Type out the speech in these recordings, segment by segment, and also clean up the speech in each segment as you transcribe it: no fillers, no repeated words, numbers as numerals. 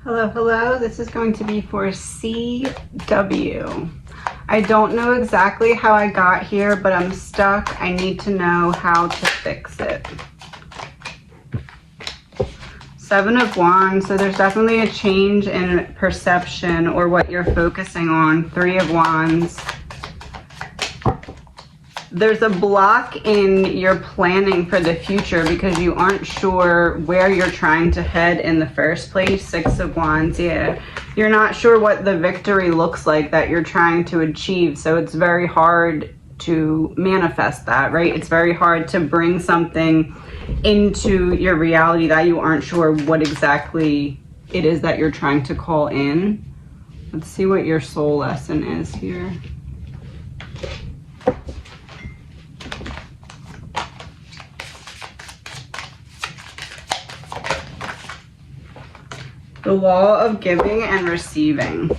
Hello, hello. This is going to be for CW. I don't know exactly how I got here, but I'm stuck. I need to know how to fix it. Seven of Wands, so there's definitely a change in perception or what you're focusing on. Three of Wands. There's a block in your planning for the future because you aren't sure where you're trying to head in the first place. Six of Wands, yeah. You're not sure what the victory looks like that you're trying to achieve, so it's very hard to manifest that, right? It's very hard to bring something into your reality that you aren't sure what exactly it is that you're trying to call in. Let's see what your soul lesson is here. The law of giving and receiving.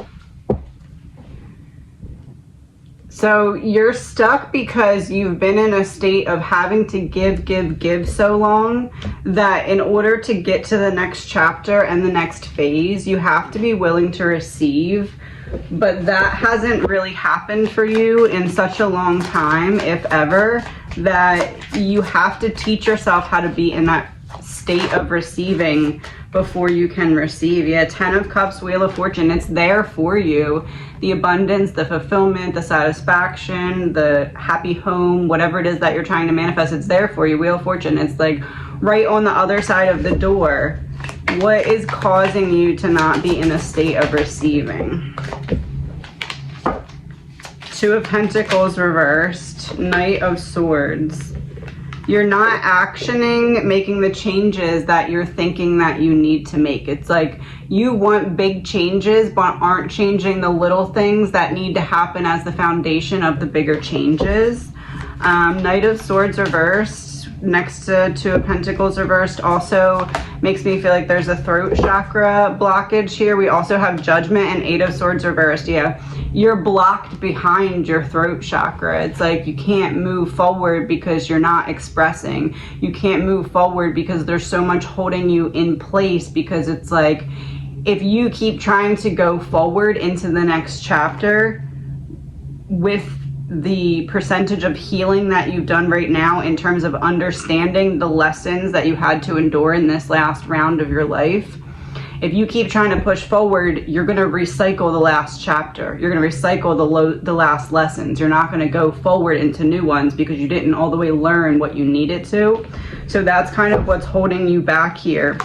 So you're stuck because you've been in a state of having to give so long that in order to get to the next chapter and the next phase, you have to be willing to receive. But that hasn't really happened for you in such a long time, if ever, that you have to teach yourself how to be in that state of receiving before you can receive. Yeah, Ten of Cups, Wheel of Fortune, it's there for you. The abundance, the fulfillment, the satisfaction, the happy home, whatever it is that you're trying to manifest, it's there for you. Wheel of Fortune, it's like right on the other side of the door. What is causing you to not be in a state of receiving? Two of Pentacles reversed, Knight of Swords. You're not actioning, making the changes that you're thinking that you need to make. It's like you want big changes, but aren't changing the little things that need to happen as the foundation of the bigger changes. Knight of Swords reversed next to Two of Pentacles reversed also makes me feel like there's a throat chakra blockage here. We also have Judgment and Eight of Swords reversed. Yeah, you're blocked behind your throat chakra. It's like you can't move forward because you're not expressing. You can't move forward because there's so much holding you in place, because it's like if you keep trying to go forward into the next chapter with the percentage of healing that you've done right now in terms of understanding the lessons that you had to endure in this last round of your life, if you keep trying to push forward, you're going to recycle the last chapter. You're going to recycle the last lessons. You're not going to go forward into new ones because you didn't all the way learn what you needed to. So that's kind of what's holding you back here.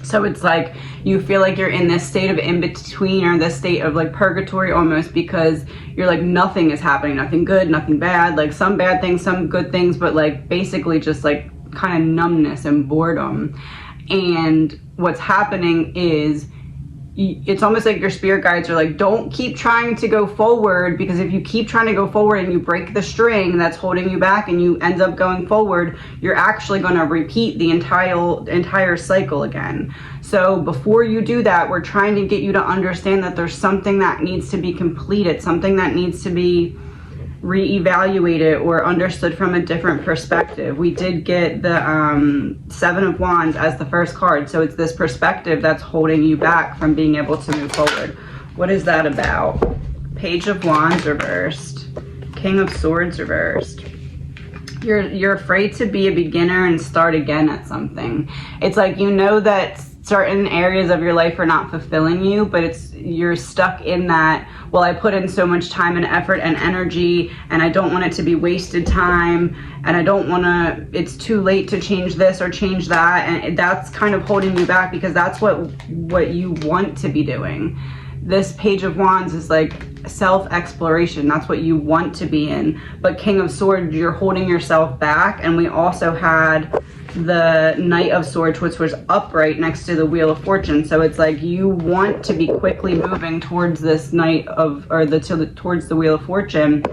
So it's like you feel like you're in this state of in-between, or this state of like purgatory almost, because you're like nothing is happening, nothing good, nothing bad, like some bad things, some good things, but like basically just like kind of numbness and boredom. And what's happening is it's almost like your spirit guides are like, don't keep trying to go forward, because if you keep trying to go forward and you break the string that's holding you back and you end up going forward, you're actually going to repeat the entire cycle again. So before you do that, we're trying to get you to understand that there's something that needs to be completed, something that needs to be reevaluated or understood from a different perspective. We did get the Seven of Wands as the first card, so it's this perspective that's holding you back from being able to move forward. What is that about? Page of Wands reversed, King of Swords reversed. You're afraid to be a beginner and start again at something. It's like you know that certain areas of your life are not fulfilling you, but you're stuck in that, well, I put in so much time and effort and energy, and I don't want it to be wasted time, and I don't want to, it's too late to change this or change that, and that's kind of holding you back because that's what you want to be doing. This Page of Wands is like self-exploration. That's what you want to be in. But King of Swords, you're holding yourself back. And we also had the Knight of Swords, which was upright next to the Wheel of Fortune. So it's like you want to be quickly moving towards this towards the Wheel of Fortune,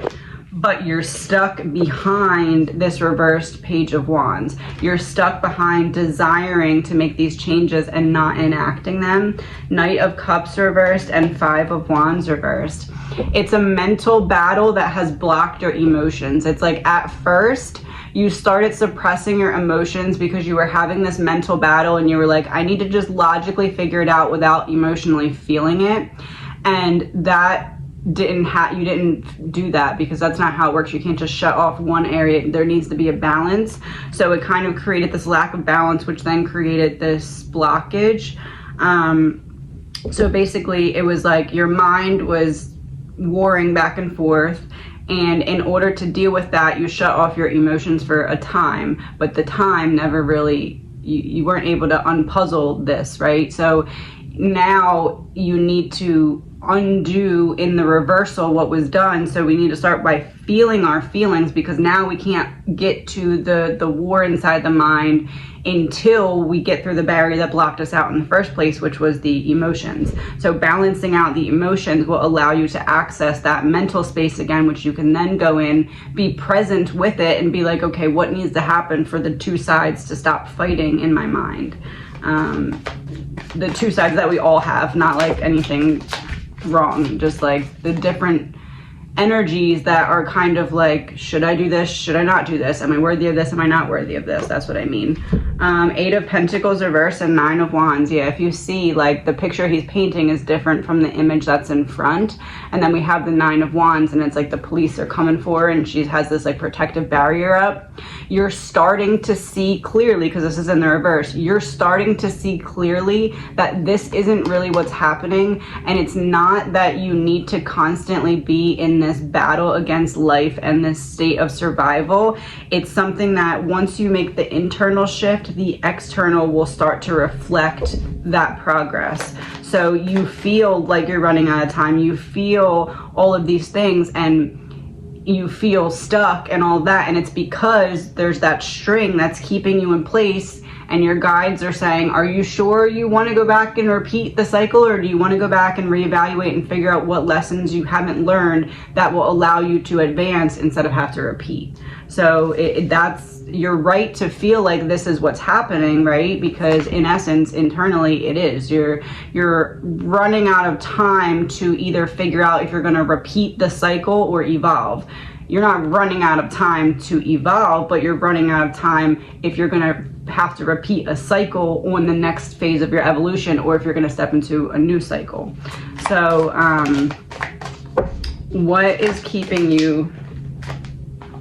but you're stuck behind this reversed Page of Wands. You're stuck behind desiring to make these changes and not enacting them. Knight of Cups reversed and Five of Wands reversed. It's a mental battle that has blocked your emotions. It's like at first you started suppressing your emotions because you were having this mental battle and you were like, I need to just logically figure it out without emotionally feeling it. And that you didn't do that, because that's not how it works. You can't just shut off one area. There needs to be a balance. So it kind of created this lack of balance, which then created this blockage. So basically it was like your mind was warring back and forth, and in order to deal with that, you shut off your emotions for a time, but the time never really, you weren't able to unpuzzle this, right? So now you need to undo in the reversal what was done. So we need to start by feeling our feelings, because now we can't get to the war inside the mind until we get through the barrier that blocked us out in the first place, which was the emotions. So balancing out the emotions will allow you to access that mental space again, which you can then go in, be present with it, and be like, okay, what needs to happen for the two sides to stop fighting in my mind? The two sides that we all have, not like anything wrong, just like the different energies that are kind of like, should I do this? Should I not do this? Am I worthy of this? Am I not worthy of this? That's what I mean. 8 of Pentacles reverse and 9 of Wands. Yeah, if you see, like, the picture he's painting is different from the image that's in front. And then we have the 9 of Wands, and it's like the police are coming for her, and she has this like protective barrier up. You're starting to see clearly, because this is in the reverse, you're starting to see clearly that this isn't really what's happening. And it's not that you need to constantly be in this battle against life and this state of survival. It's something that once you make the internal shift, the external will start to reflect that progress. So you feel like you're running out of time, you feel all of these things, and you feel stuck and all that, and it's because there's that string that's keeping you in place, and your guides are saying, are you sure you want to go back and repeat the cycle, or do you want to go back and reevaluate and figure out what lessons you haven't learned that will allow you to advance instead of have to repeat? So that's your right to feel like this is what's happening, right? Because in essence, internally, it is. You're running out of time to either figure out if you're going to repeat the cycle or evolve. You're not running out of time to evolve, but you're running out of time if you're going to have to repeat a cycle on the next phase of your evolution, or if you're going to step into a new cycle. So what is keeping you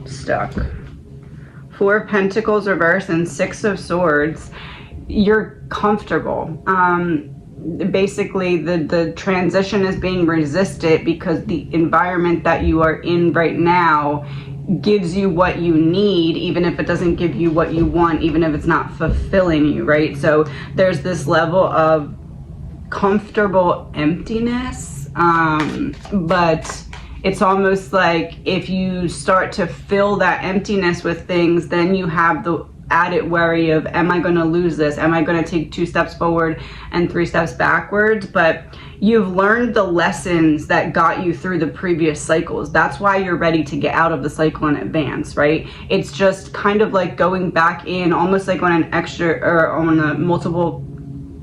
stuck? 4 of Pentacles reverse and 6 of Swords. You're comfortable. Basically the transition is being resisted because the environment that you are in right now gives you what you need, even if it doesn't give you what you want, even if it's not fulfilling you, right? So there's this level of comfortable emptiness, but it's almost like if you start to fill that emptiness with things, then you have the added worry of, am I going to lose this? Am I going to take 2 steps forward and 3 steps backwards? But you've learned the lessons that got you through the previous cycles. That's why you're ready to get out of the cycle and advance, right? It's just kind of like going back in, almost like on an extra or on a multiple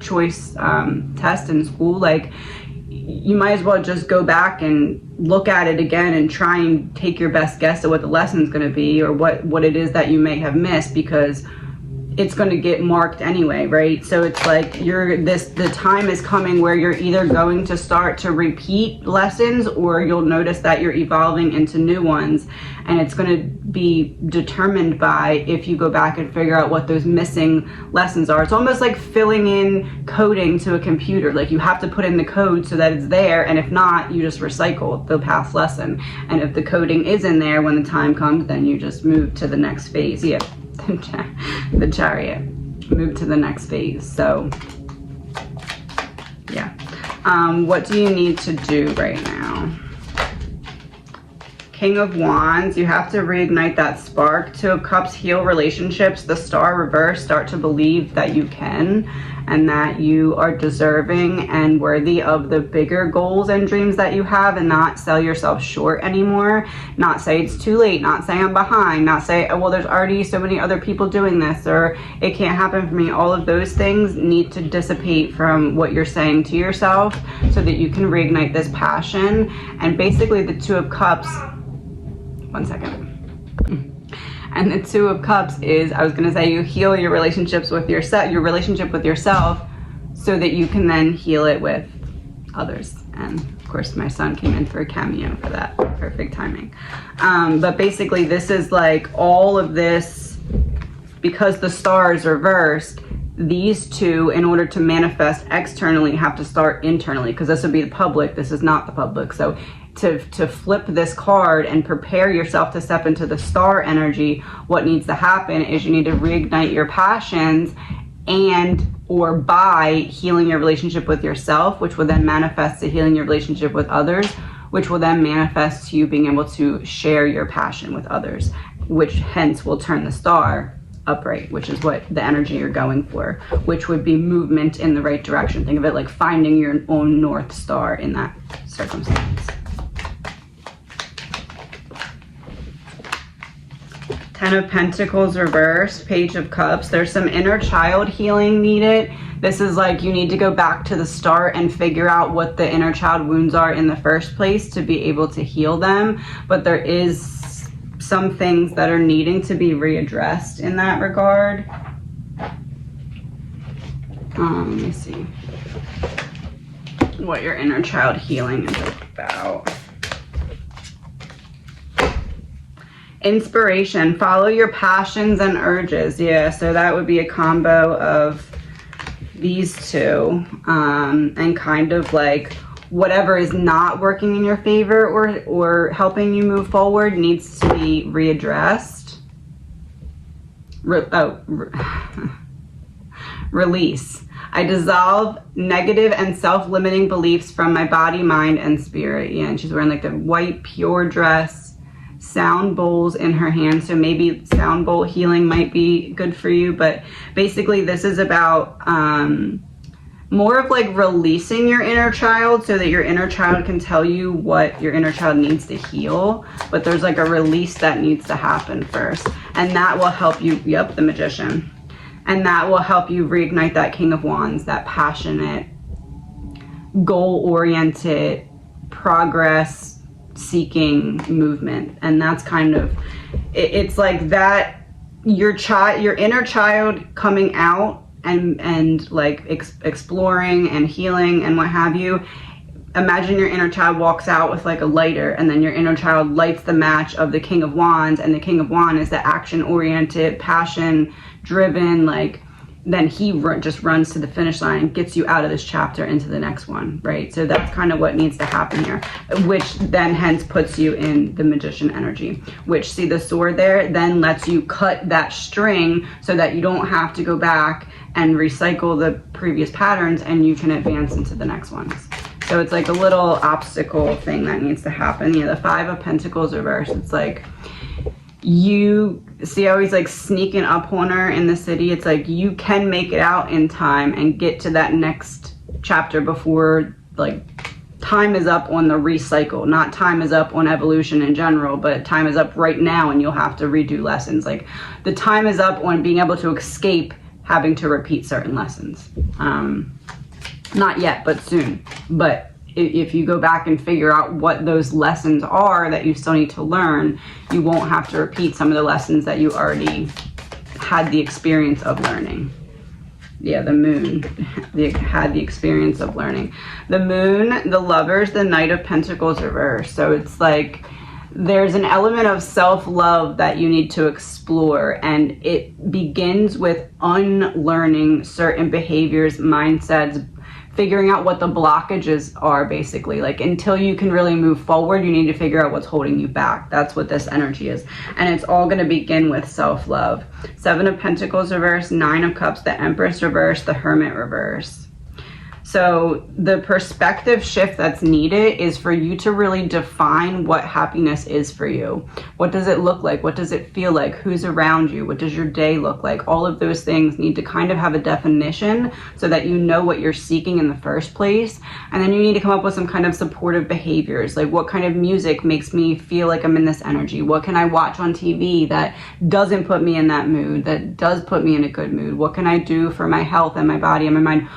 choice test in school. Like, you might as well just go back and look at it again and try and take your best guess at what the lesson's going to be, or what it is that you may have missed, because it's going to get marked anyway, right? So it's like the time is coming where you're either going to start to repeat lessons, or you'll notice that you're evolving into new ones, and it's going to be determined by if you go back and figure out what those missing lessons are. It's almost like filling in coding to a computer. Like, you have to put in the code so that it's there, and if not, you just recycle the past lesson. And if the coding is in there when the time comes, then you just move to the next phase. Yeah. The Chariot, move to the next phase. So yeah, what do you need to do right now? King of Wands, you have to reignite that spark. 2 of Cups, heal relationships. The Star reverse, start to believe that you can, and that you are deserving and worthy of the bigger goals and dreams that you have, and not sell yourself short anymore. Not say it's too late, not say I'm behind, not say, oh, well, there's already so many other people doing this, or it can't happen for me. All of those things need to dissipate from what you're saying to yourself, so that you can reignite this passion. And basically the 2 of Cups, one second. And the Two of Cups is, I was going to say, you heal your relationships with your relationship with yourself, so that you can then heal it with others. And of course my son came in for a cameo for that. Perfect timing. But basically this is like all of this, because the star is reversed, these two, in order to manifest externally, have to start internally, because this would be the public, this is not the public. So to flip this card and prepare yourself to step into the star energy, what needs to happen is you need to reignite your passions, and or by healing your relationship with yourself, which will then manifest to healing your relationship with others, which will then manifest to you being able to share your passion with others, which hence will turn the star upright, which is what the energy you're going for, which would be movement in the right direction. Think of it like finding your own North Star in that circumstance. Ten of Pentacles reversed, Page of Cups. There's some inner child healing needed. This is like you need to go back to the start and figure out what the inner child wounds are in the first place to be able to heal them. But there is some things that are needing to be readdressed in that regard. Let me see what your inner child healing is about. Inspiration, follow your passions and urges. Yeah, so that would be a combo of these two, and kind of like whatever is not working in your favor or helping you move forward needs to be readdressed. Release. I dissolve negative and self-limiting beliefs from my body, mind, and spirit. Yeah, and she's wearing like the white pure dress, sound bowls in her hand, so maybe sound bowl healing might be good for you. But basically this is about more of like releasing your inner child, so that your inner child can tell you what your inner child needs to heal. But there's like a release that needs to happen first, and that will help you. Yep, the Magician. And that will help you reignite that King of Wands, that passionate, goal-oriented, progress seeking movement. And that's kind of, it's like that, your inner child coming out and like exploring and healing and what have you. Imagine your inner child walks out with like a lighter, and then your inner child lights the match of the King of Wands, and the King of Wands is the action-oriented, passion-driven, like, then he just runs to the finish line and gets you out of this chapter into the next one, right? So that's kind of what needs to happen here, which then hence puts you in the Magician energy, which, see the sword there, then lets you cut that string so that you don't have to go back and recycle the previous patterns, and you can advance into the next ones. So it's like a little obstacle thing that needs to happen. You know, the Five of Pentacles reversed, it's like, you see how he's like sneaking up on her in the city. It's like you can make it out in time and get to that next chapter before like time is up on the recycle. Not time is up on evolution in general, but time is up right now, and you'll have to redo lessons. Like the time is up on being able to escape having to repeat certain lessons. Not yet, but soon. But if you go back and figure out what those lessons are that you still need to learn, you won't have to repeat some of the lessons that you already had the experience of learning. Yeah, the Moon had the experience of learning. The Moon, the Lovers, the Knight of Pentacles reversed. So it's like there's an element of self-love that you need to explore, and it begins with unlearning certain behaviors, mindsets, figuring out what the blockages are, basically. Like, until you can really move forward, you need to figure out what's holding you back. That's what this energy is. And it's all going to begin with self-love. Seven of Pentacles reverse, Nine of Cups, the Empress reverse, the Hermit reverse. So the perspective shift that's needed is for you to really define what happiness is for you. What does it look like? What does it feel like? Who's around you? What does your day look like? All of those things need to kind of have a definition so that you know what you're seeking in the first place. And then you need to come up with some kind of supportive behaviors. Like, what kind of music makes me feel like I'm in this energy? What can I watch on TV that doesn't put me in that mood, that does put me in a good mood? What can I do for my health and my body and my mind?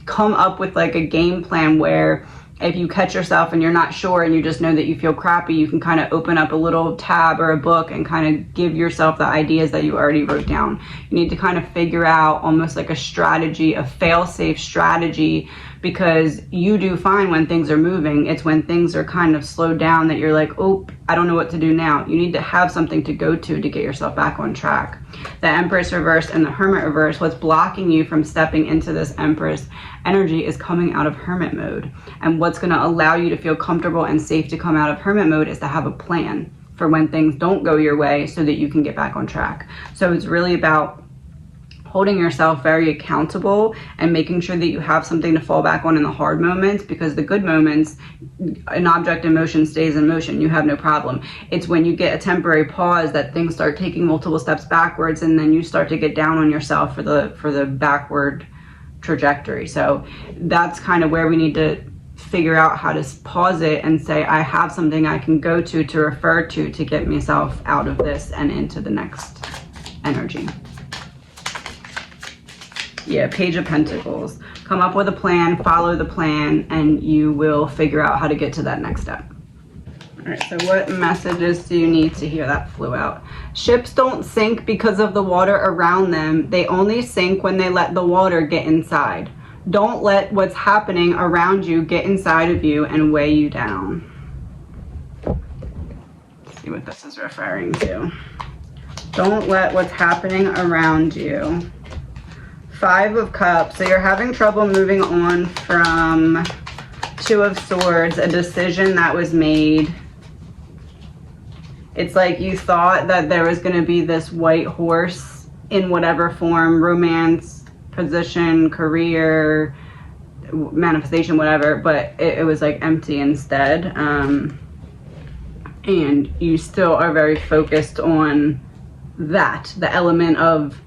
Come up with like a game plan where If you catch yourself and you're not sure and you just know that you feel crappy, you can kind of open up a little tab or a book and kind of give yourself the ideas that you already wrote down. You need to kind of figure out almost like a strategy, a fail-safe strategy, because you do fine when things are moving. It's when things are kind of slowed down that you're like, oh, I don't know what to do now. You need to have something to go to get yourself back on track. The Empress reversed and the Hermit reversed, what's blocking you from stepping into this Empress energy is coming out of Hermit mode. And what's going to allow you to feel comfortable and safe to come out of Hermit mode is to have a plan for when things don't go your way so that you can get back on track. So it's really about holding yourself very accountable and making sure that you have something to fall back on in the hard moments, because the good moments, an object in motion stays in motion. You have no problem. It's when you get a temporary pause that things start taking multiple steps backwards, and then you start to get down on yourself for the backward trajectory. So that's kind of where we need to figure out how to pause it and say, I have something I can go to refer to get myself out of this and into the next energy. Yeah, Page of Pentacles. Come up with a plan, follow the plan, and you will figure out how to get to that next step. All right, so what messages do you need to hear? That flew out. Ships don't sink because of the water around them. They only sink when they let the water get inside. Don't let what's happening around you get inside of you and weigh you down. Let's see what this is referring to. Don't let what's happening around you. 5 of Cups. So you're having trouble moving on from 2 of Swords, a decision that was made. It's like you thought that there was going to be this white horse in whatever form, romance, position, career, manifestation, whatever, but it was like empty instead. And you still are very focused on that, the element of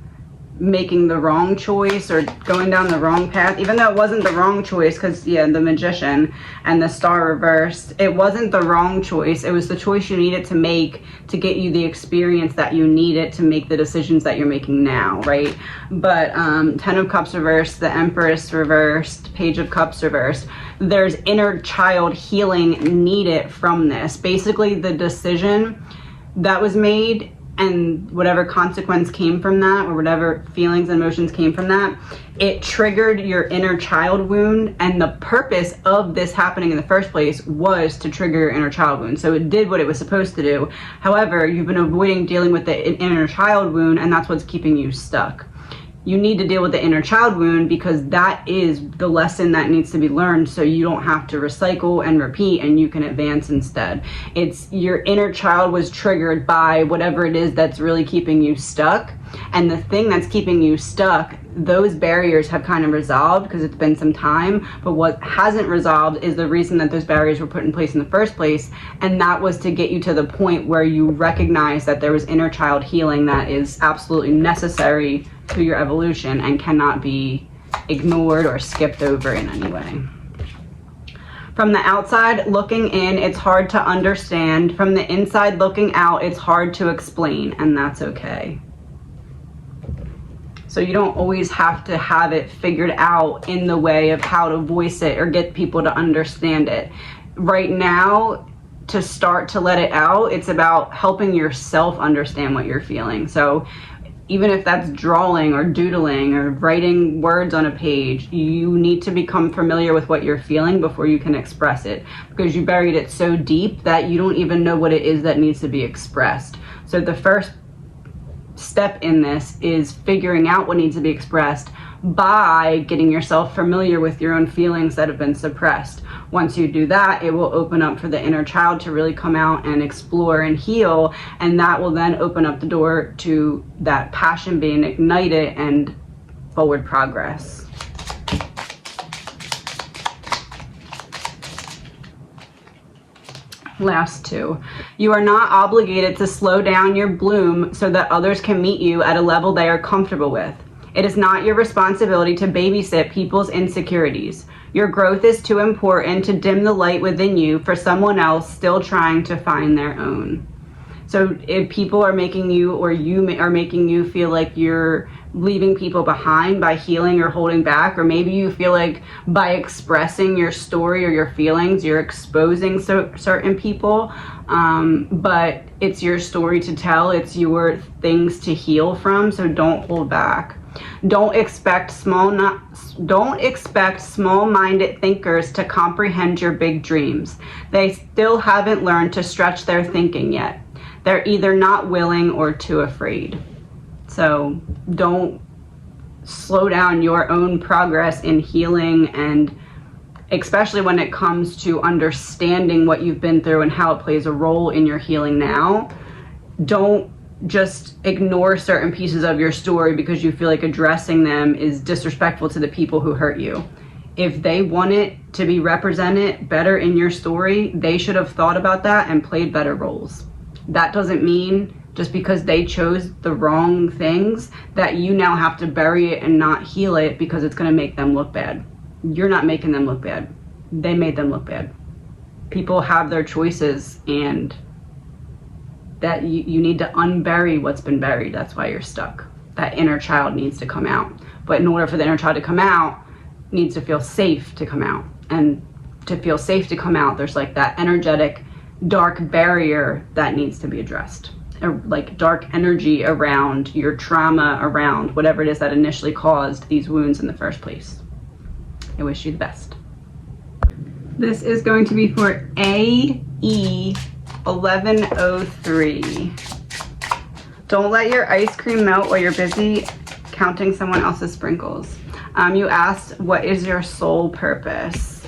making the wrong choice or going down the wrong path, even though it wasn't the wrong choice, because yeah, the Magician and the Star reversed, it wasn't the wrong choice. It was the choice you needed to make to get you the experience that you needed to make the decisions that you're making now, right? But 10 of Cups reversed, the Empress reversed, Page of Cups reversed. There's inner child healing needed from this. Basically, the decision that was made and whatever consequence came from that, or whatever feelings and emotions came from that, it triggered your inner child wound. And the purpose of this happening in the first place was to trigger your inner child wound. So it did what it was supposed to do. However, you've been avoiding dealing with the inner child wound, and that's what's keeping you stuck. You need to deal with the inner child wound, because that is the lesson that needs to be learned, so you don't have to recycle and repeat and you can advance instead. It's your inner child was triggered by whatever it is that's really keeping you stuck. And the thing that's keeping you stuck, those barriers have kind of resolved because it's been some time, but what hasn't resolved is the reason that those barriers were put in place in the first place, and that was to get you to the point where you recognize that there was inner child healing that is absolutely necessary to your evolution and cannot be ignored or skipped over in any way. From the outside looking in, it's hard to understand. From the inside looking out, it's hard to explain, and that's okay. So you don't always have to have it figured out in the way of how to voice it or get people to understand it. Right now, to start to let it out, it's about helping yourself understand what you're feeling. So even if that's drawing or doodling or writing words on a page, you need to become familiar with what you're feeling before you can express it, because you buried it so deep that you don't even know what it is that needs to be expressed. So the first step in this is figuring out what needs to be expressed by getting yourself familiar with your own feelings that have been suppressed. Once you do that, it will open up for the inner child to really come out and explore and heal, and that will then open up the door to that passion being ignited and forward progress. Last 2. You are not obligated to slow down your bloom so that others can meet you at a level they are comfortable with. It is not your responsibility to babysit people's insecurities. Your growth is too important to dim the light within you for someone else still trying to find their own. So if people are making you, or you are making you feel like you're leaving people behind by healing or holding back, or maybe you feel like by expressing your story or your feelings, you're exposing certain people, but it's your story to tell, it's your things to heal from, so don't hold back. Don't expect small-minded thinkers to comprehend your big dreams. They still haven't learned to stretch their thinking yet. They're either not willing or too afraid. So don't slow down your own progress in healing, and especially when it comes to understanding what you've been through and how it plays a role in your healing now. Don't just ignore certain pieces of your story because you feel like addressing them is disrespectful to the people who hurt you. If they want it to be represented better in your story, they should have thought about that and played better roles. That doesn't mean just because they chose the wrong things that you now have to bury it and not heal it because it's going to make them look bad. You're not making them look bad. They made them look bad. People have their choices, and that you need to unbury what's been buried. That's why you're stuck. That inner child needs to come out. But in order for the inner child to come out, it needs to feel safe to come out. And to feel safe to come out, there's like that energetic dark barrier that needs to be addressed. Like dark energy around your trauma, around whatever it is that initially caused these wounds in the first place. I wish you the best. This is going to be for AE 1103. Don't let your ice cream melt while you're busy counting someone else's sprinkles. You asked, what is your soul purpose?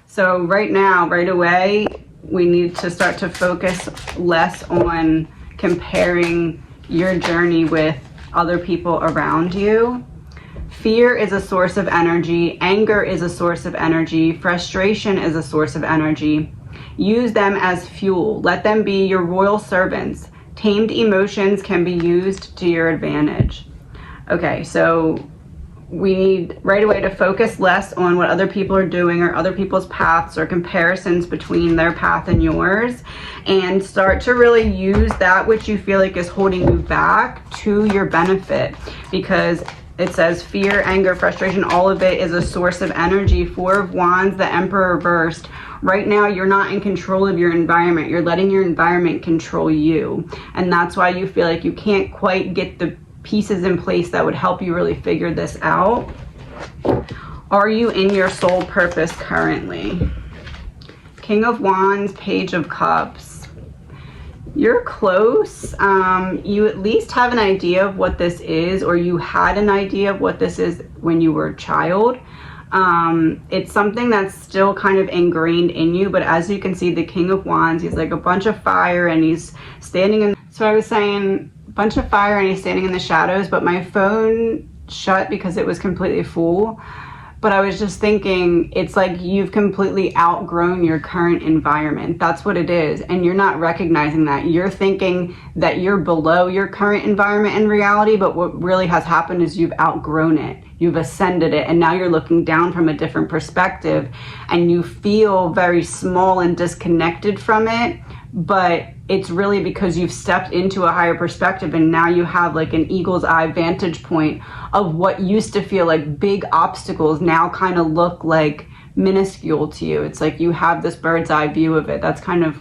So right now, right away, we need to start to focus less on comparing your journey with other people around you. Fear is a source of energy. Anger is a source of energy. Frustration is a source of energy. Use them as fuel. Let them be your royal servants. Tamed emotions can be used to your advantage. Okay, so we need right away to focus less on what other people are doing or other people's paths or comparisons between their path and yours, and start to really use that which you feel like is holding you back to your benefit, because it says fear, anger, frustration, all of it is a source of energy. Four of Wands, the Emperor reversed. Right now, you're not in control of your environment. You're letting your environment control you. And that's why you feel like you can't quite get the pieces in place that would help you really figure this out. Are you in your soul purpose currently? King of Wands, Page of Cups. You're close. You at least have an idea of what this is, or you had an idea of what this is when you were a child. It's something that's still kind of ingrained in you, but as you can see, the King of Wands, he's like a bunch of fire, and he's standing in, so I was saying bunch of fire, and he's standing in the shadows, but my phone shut because it was completely full. But I was just thinking, it's like you've completely outgrown your current environment. That's what it is. And you're not recognizing that. You're thinking that you're below your current environment in reality, but what really has happened is you've outgrown it. You've ascended it, and now you're looking down from a different perspective, and you feel very small and disconnected from it. But it's really because you've stepped into a higher perspective, and now you have like an eagle's eye vantage point of what used to feel like big obstacles now kind of look like minuscule to you. It's like you have this bird's eye view of it. That's kind of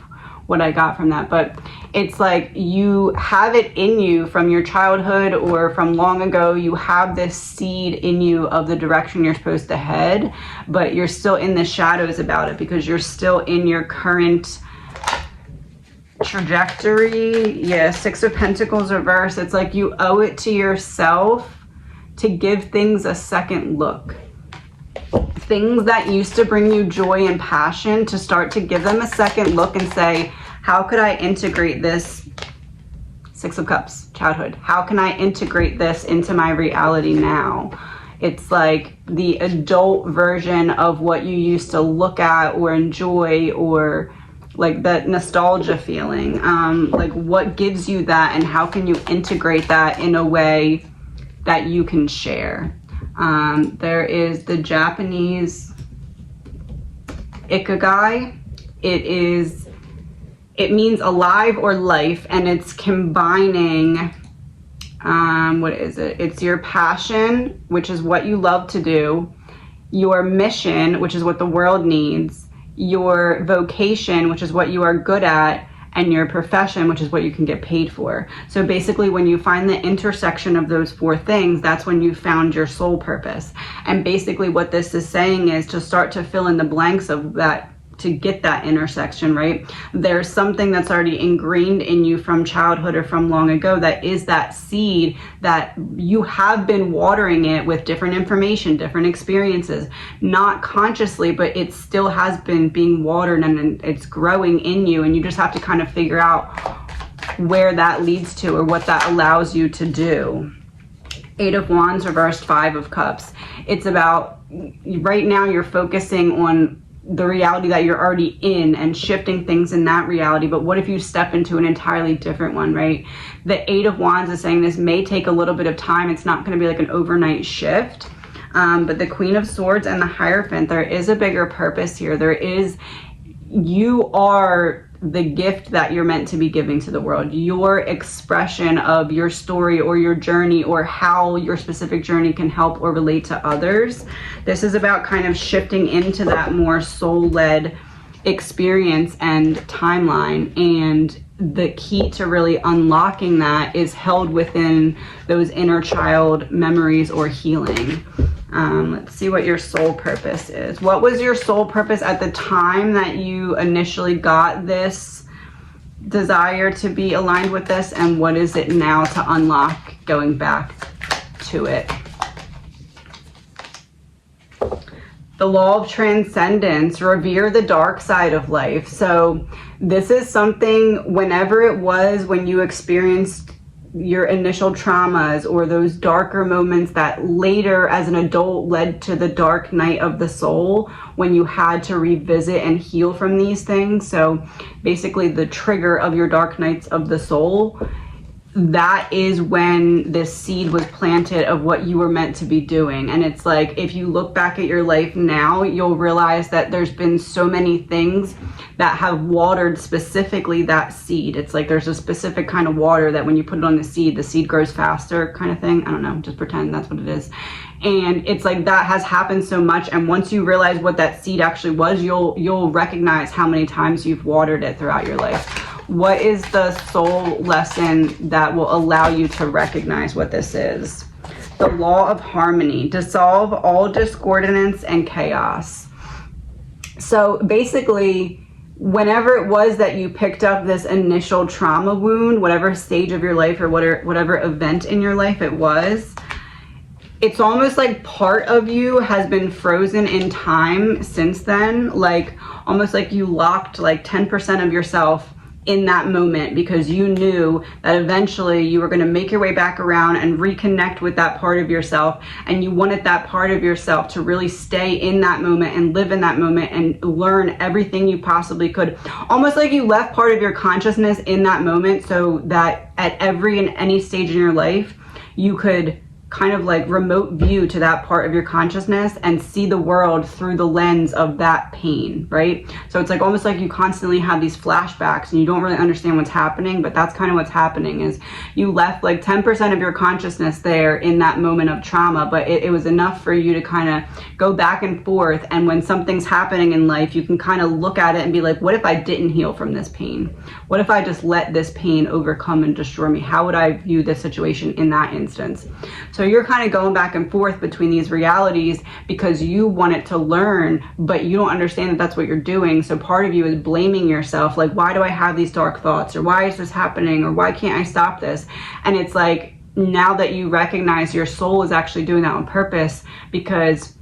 what I got from that. But it's like you have it in you from your childhood or from long ago. You have this seed in you of the direction you're supposed to head, but you're still in the shadows about it because you're still in your current trajectory. Yeah, Six of Pentacles reverse. It's like you owe it to yourself to give things a second look. Things that used to bring you joy and passion, to start to give them a second look and say, how could I integrate this? Six of Cups, childhood. How can I integrate this into my reality now? It's like the adult version of what you used to look at or enjoy, or like that nostalgia feeling. Like what gives you that, and how can you integrate that in a way that you can share? There is the Japanese ikigai. It means alive or life, and it's combining what is it? It's your passion, which is what you love to do, your mission, which is what the world needs, your vocation, which is what you are good at, and your profession, which is what you can get paid for. So basically, when you find the intersection of those 4 things, that's when you found your soul purpose. And basically what this is saying is to start to fill in the blanks of that, to get that intersection, right? There's something that's already ingrained in you from childhood or from long ago that is that seed that you have been watering it with different information, different experiences, not consciously, but it still has been being watered and it's growing in you, and you just have to kind of figure out where that leads to or what that allows you to do. 8 of Wands reversed, 5 of Cups. It's about right now you're focusing on the reality that you're already in and shifting things in that reality. But what if you step into an entirely different one, right? The 8 of Wands is saying this may take a little bit of time. It's not going to be like an overnight shift. But the Queen of Swords and the Hierophant, there is a bigger purpose here. You are the gift that you're meant to be giving to the world. Your expression of your story or your journey or how your specific journey can help or relate to others. This is about kind of shifting into that more soul-led experience and timeline. And the key to really unlocking that is held within those inner child memories or healing. Let's see what your soul purpose is. What was your soul purpose at the time that you initially got this desire to be aligned with this, and what is it now to unlock going back to it? The law of transcendence, revere the dark side of life. So this is something, whenever it was when you experienced your initial traumas or those darker moments that later as an adult led to the dark night of the soul, when you had to revisit and heal from these things. So basically the trigger of your dark nights of the soul, that is when this seed was planted of what you were meant to be doing. And it's like, if you look back at your life now, you'll realize that there's been so many things that have watered specifically that seed. It's like there's a specific kind of water that when you put it on the seed grows faster kind of thing. I don't know, just pretend that's what it is. And it's like that has happened so much. And once you realize what that seed actually was, you'll recognize how many times you've watered it throughout your life. What is the soul lesson that will allow you to recognize what this is? The law of harmony. Dissolve all discordance and chaos. So basically, whenever it was that you picked up this initial trauma wound, whatever stage of your life or whatever event in your life it was, it's almost like part of you has been frozen in time since then. Like almost like you locked like 10% of yourself in that moment, because you knew that eventually you were going to make your way back around and reconnect with that part of yourself, and you wanted that part of yourself to really stay in that moment and live in that moment and learn everything you possibly could. Almost like you left part of your consciousness in that moment so that at every and any stage in your life you could kind of like remote view to that part of your consciousness and see the world through the lens of that pain, right? So it's like almost like you constantly have these flashbacks and you don't really understand what's happening, but that's kind of what's happening, is you left like 10% of your consciousness there in that moment of trauma, but it was enough for you to kind of go back and forth. And when something's happening in life, you can kind of look at it and be like, what if I didn't heal from this pain? What if I just let this pain overcome and destroy me? How would I view this situation in that instance? So you're kind of going back and forth between these realities because you want it to learn, but you don't understand that that's what you're doing. So part of you is blaming yourself, like, why do I have these dark thoughts? Or why is this happening? Or why can't I stop this? And it's like, now that you recognize your soul is actually doing that on purpose, because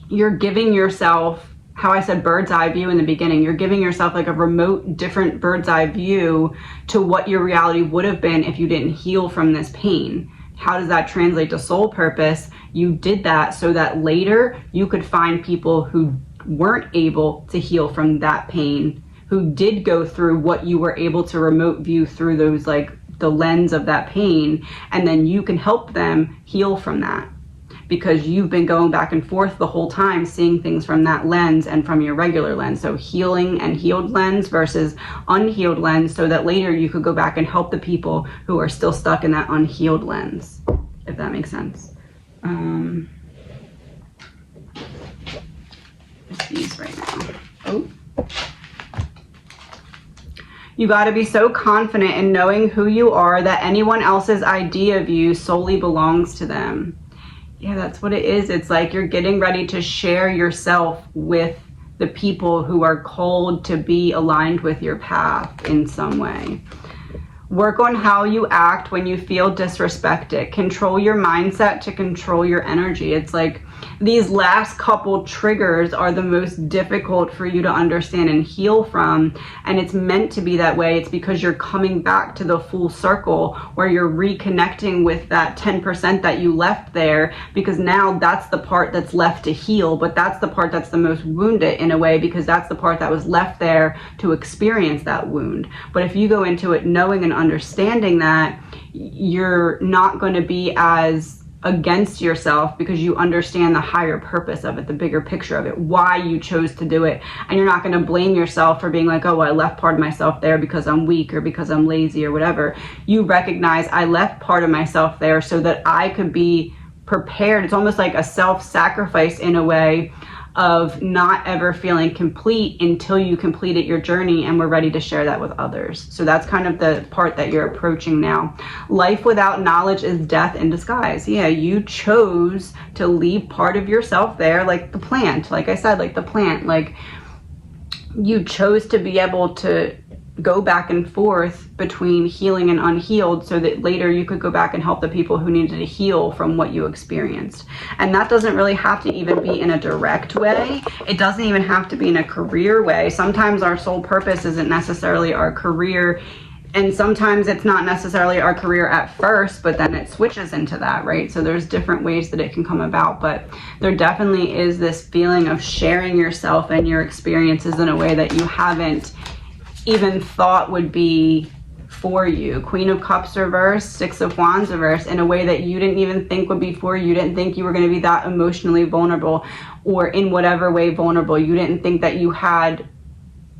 you're giving yourself, how I said bird's eye view in the beginning, you're giving yourself like a remote, different bird's eye view to what your reality would have been if you didn't heal from this pain. How does that translate to soul purpose? You did that so that later you could find people who weren't able to heal from that pain, who did go through what you were able to remote view through those, like the lens of that pain, and then you can help them heal from that. because you've been going back and forth the whole time, seeing things from that lens and from your regular lens. So healing and healed lens versus unhealed lens, so that later you could go back and help the people who are still stuck in that unhealed lens, if that makes sense. Just these right now. Oh. You got to be so confident in knowing who you are that anyone else's idea of you solely belongs to them. Yeah, that's what it is. It's like you're getting ready to share yourself with the people who are called to be aligned with your path in some way. Work on how you act when you feel disrespected. Control your mindset to control your energy. It's like these last couple triggers are the most difficult for you to understand and heal from. And it's meant to be that way. It's because you're coming back to the full circle where you're reconnecting with that 10% that you left there, because now that's the part that's left to heal. But that's the part that's the most wounded in a way, because that's the part that was left there to experience that wound. But if you go into it knowing and understanding that, you're not going to be as against yourself, because you understand the higher purpose of it, the bigger picture of it, why you chose to do it. And you're not going to blame yourself for being like, oh, well, I left part of myself there because I'm weak or because I'm lazy or whatever. You recognize, I left part of myself there so that I could be prepared. It's almost like a self-sacrifice in a way of not ever feeling complete until you completed your journey and were ready to share that with others. So that's kind of the part that you're approaching now. Life without knowledge is death in disguise. Yeah, you chose to leave part of yourself there, like the plant. Like I said, like the plant, like you chose to be able to go back and forth between healing and unhealed, so that later you could go back and help the people who needed to heal from what you experienced. And that doesn't really have to even be in a direct way. It doesn't even have to be in a career way. Sometimes our sole purpose isn't necessarily our career, and sometimes it's not necessarily our career at first, but then it switches into that, right? So there's different ways that it can come about, but there definitely is this feeling of sharing yourself and your experiences in a way that you haven't even thought would be for you. Queen of Cups reversed, Six of Wands reversed, in a way that you didn't even think would be for you. You didn't think you were going to be that emotionally vulnerable, or in whatever way vulnerable. You didn't think that you had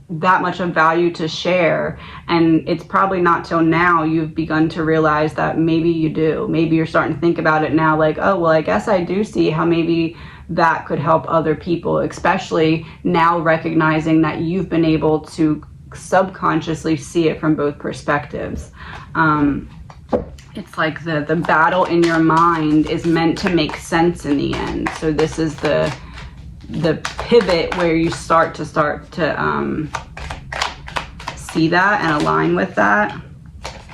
that much of value to share. And it's probably not till now you've begun to realize that maybe you do. Maybe you're starting to think about it now, like, oh, well, I guess I do see how maybe that could help other people, especially now recognizing that you've been able to subconsciously see it from both perspectives. It's like the battle in your mind is meant to make sense in the end. So this is the pivot where you start to see that and align with that.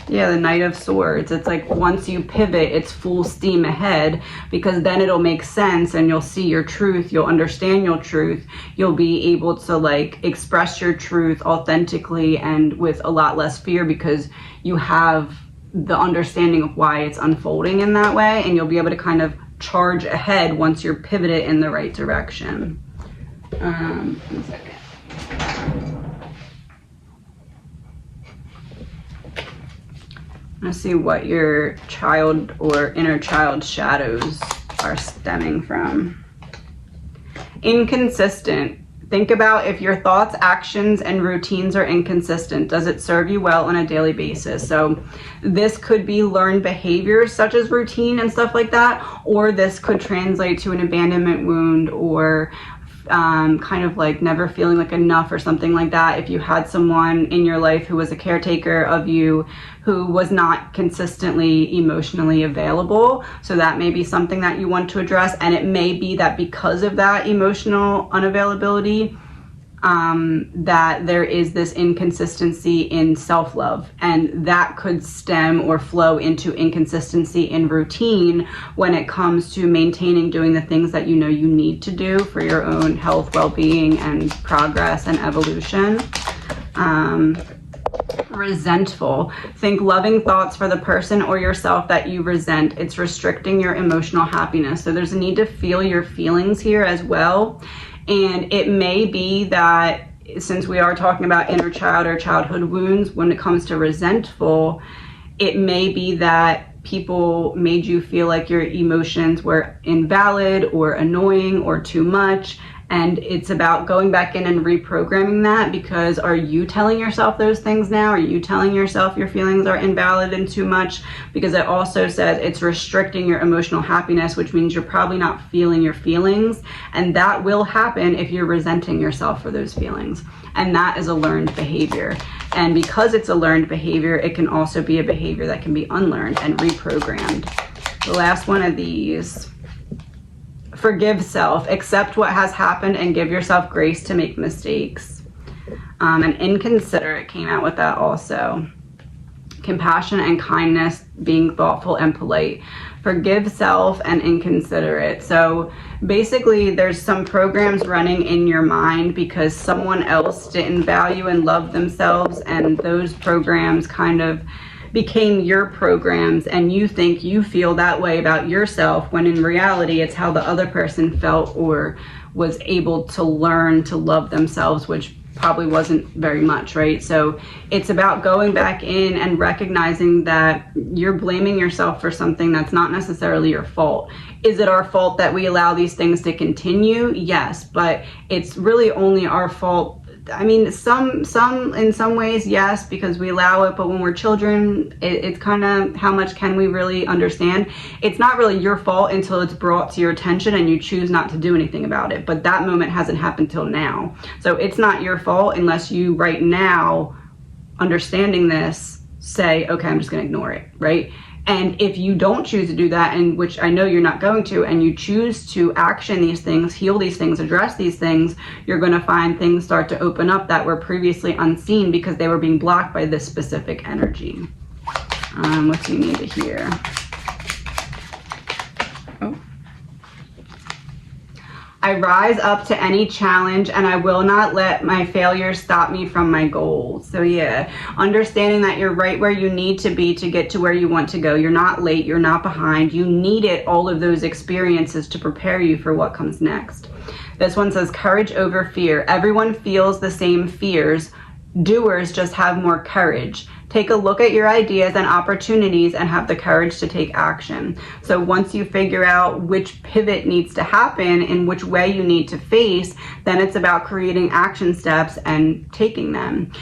Yeah, the Knight of Swords. It's like once you pivot, it's full steam ahead, because then it'll make sense and you'll see your truth. You'll understand your truth. You'll be able to like express your truth authentically and with a lot less fear, because you have the understanding of why it's unfolding in that way, and you'll be able to kind of charge ahead once you're pivoted in the right direction. 1 second. Let's see what your child or inner child shadows are stemming from. Inconsistent. Think about if your thoughts, actions, and routines are inconsistent. Does it serve you well on a daily basis? So this could be learned behaviors such as routine and stuff like that, or this could translate to an abandonment wound, or kind of like never feeling like enough or something like that. If you had someone in your life who was a caretaker of you who was not consistently emotionally available. So that may be something that you want to address. And it may be that because of that emotional unavailability, that there is this inconsistency in self-love, and that could stem or flow into inconsistency in routine when it comes to maintaining doing the things that you know you need to do for your own health, well-being, and progress and evolution. Resentful. Think loving thoughts for the person or yourself that you resent. It's restricting your emotional happiness. So there's a need to feel your feelings here as well. And it may be that, since we are talking about inner child or childhood wounds, when it comes to resentful, it may be that people made you feel like your emotions were invalid or annoying or too much. And it's about going back in and reprogramming that, because are you telling yourself those things now? Are you telling yourself your feelings are invalid and too much? Because it also says it's restricting your emotional happiness, which means you're probably not feeling your feelings. And that will happen if you're resenting yourself for those feelings. And that is a learned behavior. And because it's a learned behavior, it can also be a behavior that can be unlearned and reprogrammed. The last one of these. Forgive self, accept what has happened, and give yourself grace to make mistakes. And inconsiderate came out with that also. Compassion and kindness, being thoughtful and polite. Forgive self and inconsiderate. So basically there's some programs running in your mind because someone else didn't value and love themselves, and those programs kind of became your programs, and you think you feel that way about yourself, when in reality it's how the other person felt or was able to learn to love themselves, which probably wasn't very much, right? So it's about going back in and recognizing that you're blaming yourself for something that's not necessarily your fault. Is it our fault that we allow these things to continue? Yes, but it's really only our fault. I mean, some in some ways, yes, because we allow it, but when we're children, it's kind of how much can we really understand? It's not really your fault until it's brought to your attention and you choose not to do anything about it. But that moment hasn't happened till now. So it's not your fault unless you right now, understanding this, say, okay, I'm just going to ignore it, right? And if you don't choose to do that, and which I know you're not going to, and you choose to action these things, heal these things, address these things, you're going to find things start to open up that were previously unseen because they were being blocked by this specific energy. What do you need to hear? Oh. I rise up to any challenge, and I will not let my failures stop me from my goals. So yeah, understanding that you're right where you need to be to get to where you want to go. You're not late, you're not behind. You needed all of those experiences to prepare you for what comes next. This one says courage over fear. Everyone feels the same fears. Doers just have more courage. Take a look at your ideas and opportunities and have the courage to take action. So once you figure out which pivot needs to happen and which way you need to face, then it's about creating action steps and taking them.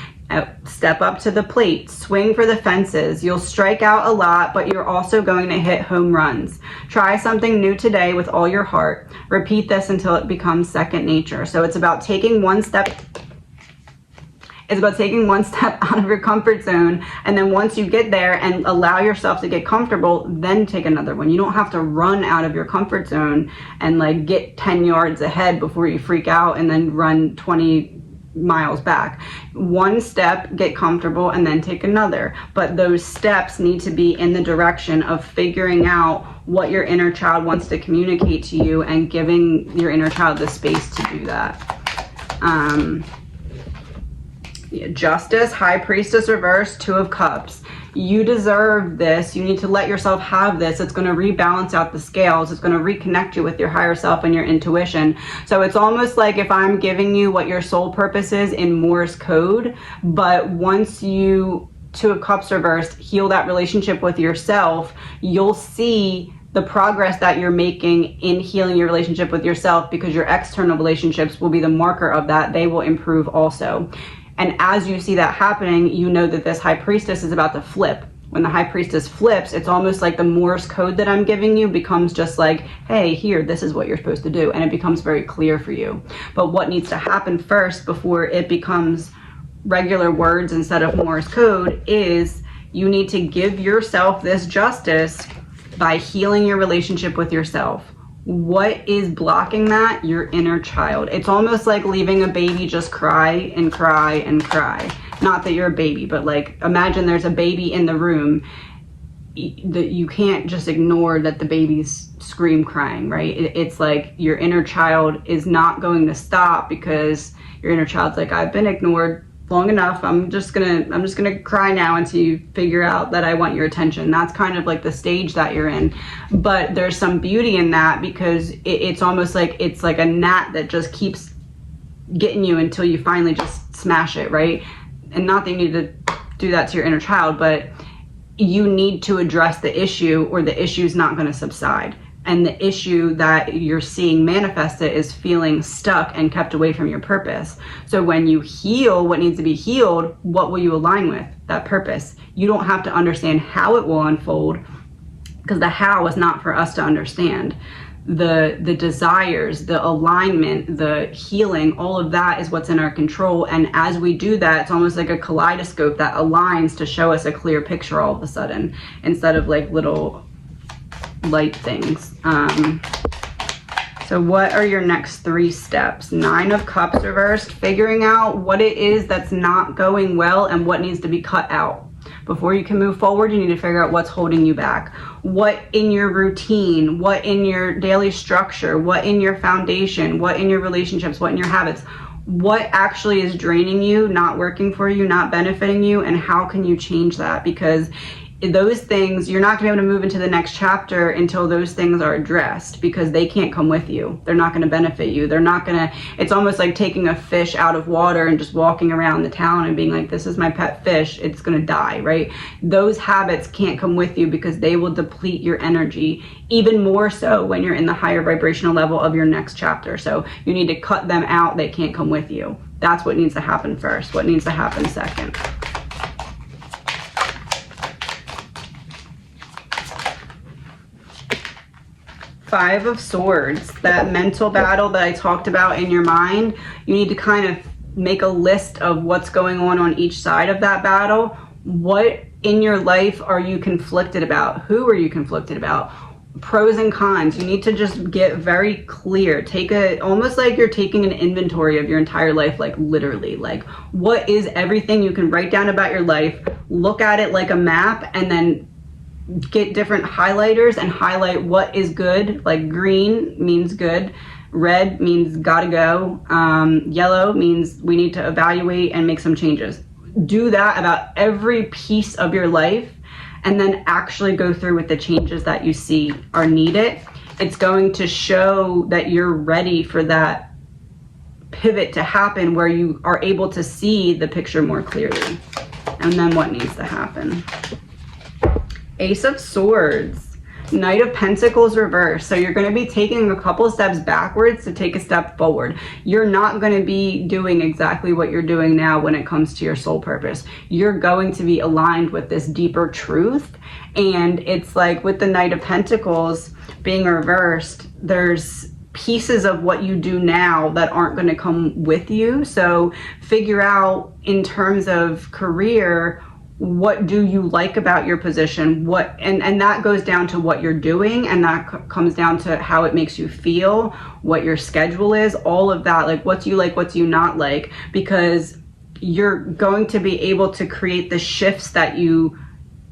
Step up to the plate, swing for the fences. You'll strike out a lot, but you're also going to hit home runs. Try something new today with all your heart. Repeat this until it becomes second nature. So it's about taking one step. It's about taking one step out of your comfort zone, and then once you get there and allow yourself to get comfortable, then take another one. You don't have to run out of your comfort zone and like get 10 yards ahead before you freak out and then run 20 miles back. One step, get comfortable, and then take another. But those steps need to be in the direction of figuring out what your inner child wants to communicate to you and giving your inner child the space to do that. Justice, High Priestess reverse, Two of Cups. You deserve this. You need to let yourself have this. It's going to rebalance out the scales. It's going to reconnect you with your higher self and your intuition. So it's almost like if I'm giving you what your soul purpose is in Morse code, but once you, Two of Cups reversed, heal that relationship with yourself, you'll see the progress that you're making in healing your relationship with yourself, because your external relationships will be the marker of that. They will improve also. And as you see that happening, you know that this High Priestess is about to flip. When the High Priestess flips, it's almost like the Morse code that I'm giving you becomes just like, hey, here, this is what you're supposed to do. And it becomes very clear for you. But what needs to happen first before it becomes regular words instead of Morse code is you need to give yourself this justice by healing your relationship with yourself. What is blocking that? Your inner child. It's almost like leaving a baby just cry and cry and cry. Not that you're a baby, but like imagine there's a baby in the room that you can't just ignore that the baby's scream crying, right? It's like your inner child is not going to stop because your inner child's like, I've been ignored long enough. I'm just gonna cry now until you figure out that I want your attention. That's kind of like the stage that you're in. But there's some beauty in that because it's almost like it's like a gnat that just keeps getting you until you finally just smash it, right? And not that you need to do that to your inner child, but you need to address the issue or the issue is not going to subside. And the issue that you're seeing manifested is feeling stuck and kept away from your purpose. So when you heal what needs to be healed, what will you align with? That purpose. You don't have to understand how it will unfold, because the how is not for us to understand. The desires, the alignment, the healing, all of that is what's in our control. And as we do that, it's almost like a kaleidoscope that aligns to show us a clear picture all of a sudden, instead of like little light things. So what are your next 3 steps? 9 of Cups reversed, figuring out what it is that's not going well and what needs to be cut out. Before you can move forward, you need to figure out what's holding you back. What in your routine, what in your daily structure, what in your foundation, what in your relationships, what in your habits, what actually is draining you, not working for you, not benefiting you, and how can you change that? Because those things, you're not going to be able to move into the next chapter until those things are addressed, because they can't come with you. They're not going to benefit you. They're not going to, it's almost like taking a fish out of water and just walking around the town and being like, this is my pet fish. It's going to die, right? Those habits can't come with you because they will deplete your energy, even more so when you're in the higher vibrational level of your next chapter. So you need to cut them out. They can't come with you. That's what needs to happen first. What needs to happen second? Five of Swords, that mental battle that I talked about in your mind, you need to kind of make a list of what's going on each side of that battle. What in your life are you conflicted about? Who are you conflicted about? Pros and cons. You need to just get very clear. Almost like you're taking an inventory of your entire life, like literally, like what is everything you can write down about your life, look at it like a map, and then get different highlighters and highlight what is good. Like green means good, red means gotta go, yellow means we need to evaluate and make some changes. Do that about every piece of your life, and then actually go through with the changes that you see are needed. It's going to show that you're ready for that pivot to happen, where you are able to see the picture more clearly. And then what needs to happen? Ace of Swords, Knight of Pentacles reversed. So you're going to be taking a couple steps backwards to take a step forward. You're not going to be doing exactly what you're doing now when it comes to your soul purpose. You're going to be aligned with this deeper truth. And it's like with the Knight of Pentacles being reversed, there's pieces of what you do now that aren't going to come with you. So figure out, in terms of career, what do you like about your position? What and that goes down to what you're doing, and that comes down to how it makes you feel, what your schedule is, all of that. Like what do you like, what do you not like? Because you're going to be able to create the shifts that you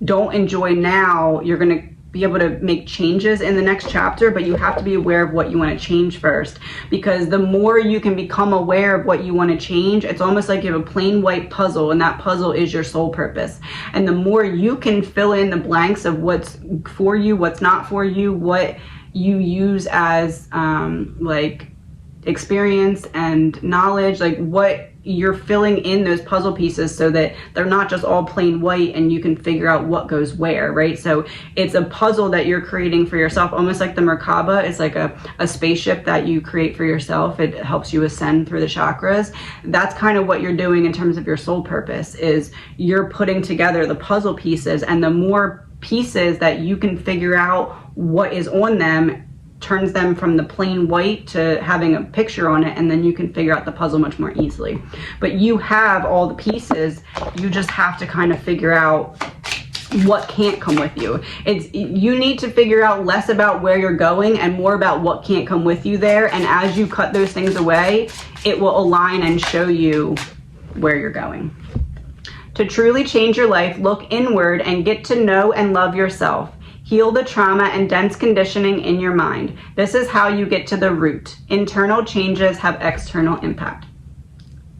don't enjoy now. You're going to be able to make changes in the next chapter, but you have to be aware of what you want to change first, because the more you can become aware of what you want to change, it's almost like you have a plain white puzzle, and that puzzle is your soul purpose. And the more you can fill in the blanks of what's for you, what's not for you, what you use as like experience and knowledge, like what you're filling in those puzzle pieces so that they're not just all plain white and you can figure out what goes where, right? So it's a puzzle that you're creating for yourself, almost like the Merkaba. It's like a spaceship that you create for yourself. It helps you ascend through the chakras. That's kind of what you're doing in terms of your soul purpose, is you're putting together the puzzle pieces, and the more pieces that you can figure out what is on them turns them from the plain white to having a picture on it, and then you can figure out the puzzle much more easily. But you have all the pieces, you just have to kind of figure out what can't come with you. You need to figure out less about where you're going and more about what can't come with you there, and as you cut those things away, it will align and show you where you're going. To truly change your life, look inward and get to know and love yourself. Heal the trauma and dense conditioning in your mind. This is how you get to the root. Internal changes have external impact.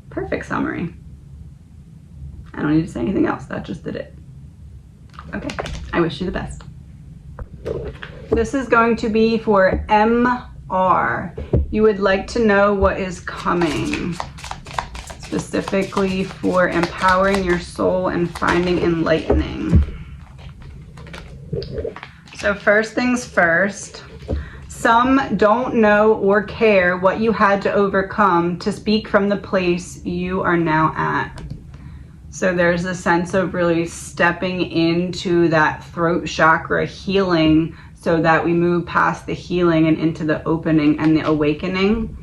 Perfect summary. I don't need to say anything else. That just did it. Okay, I wish you the best. This is going to be for MR. You would like to know what is coming, specifically for empowering your soul and finding enlightening. So first things first, some don't know or care what you had to overcome to speak from the place you are now at. So there's a sense of really stepping into that throat chakra healing so that we move past the healing and into the opening and the awakening.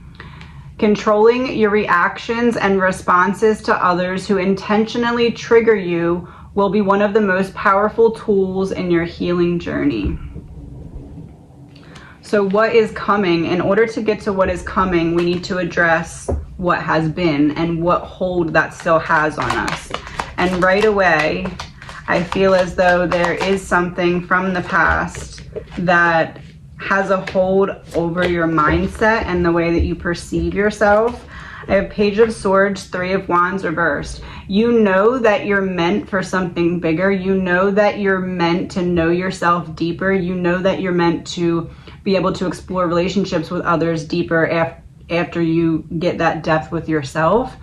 Controlling your reactions and responses to others who intentionally trigger you will be one of the most powerful tools in your healing journey. So what is coming? In order to get to what is coming, we need to address what has been and what hold that still has on us. And right away, I feel as though there is something from the past that has a hold over your mindset and the way that you perceive yourself. I have Page of Swords, 3 of Wands reversed. You know that you're meant for something bigger. You know that you're meant to know yourself deeper. You know that you're meant to be able to explore relationships with others deeper after you get that depth with yourself.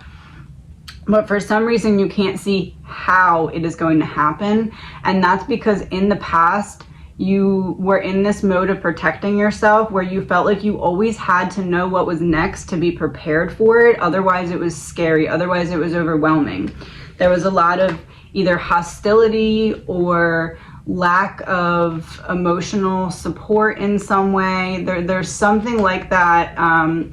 But for some reason, you can't see how it is going to happen. And that's because in the past, you were in this mode of protecting yourself where you felt like you always had to know what was next to be prepared for it. Otherwise, it was scary. Otherwise, it was overwhelming. There was a lot of either hostility or lack of emotional support in some way. There's something like that.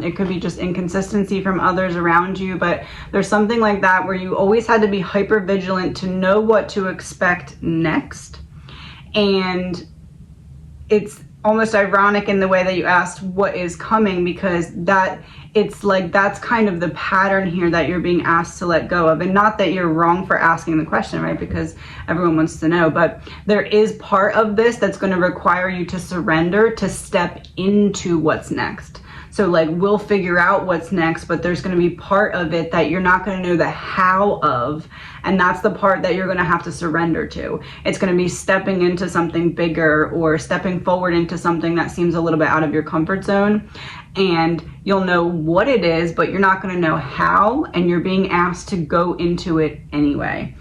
It could be just inconsistency from others around you, but there's something like that where you always had to be hyper vigilant to know what to expect next. And it's almost ironic in the way that you asked what is coming, because it's like that's kind of the pattern here that you're being asked to let go of. And not that you're wrong for asking the question, right? Because everyone wants to know, but there is part of this that's going to require you to surrender, to step into what's next. So like, we'll figure out what's next, but there's going to be part of it that you're not going to know the how of. And that's the part that you're going to have to surrender to. It's going to be stepping into something bigger or stepping forward into something that seems a little bit out of your comfort zone. And you'll know what it is, but you're not going to know how. And you're being asked to go into it anyway.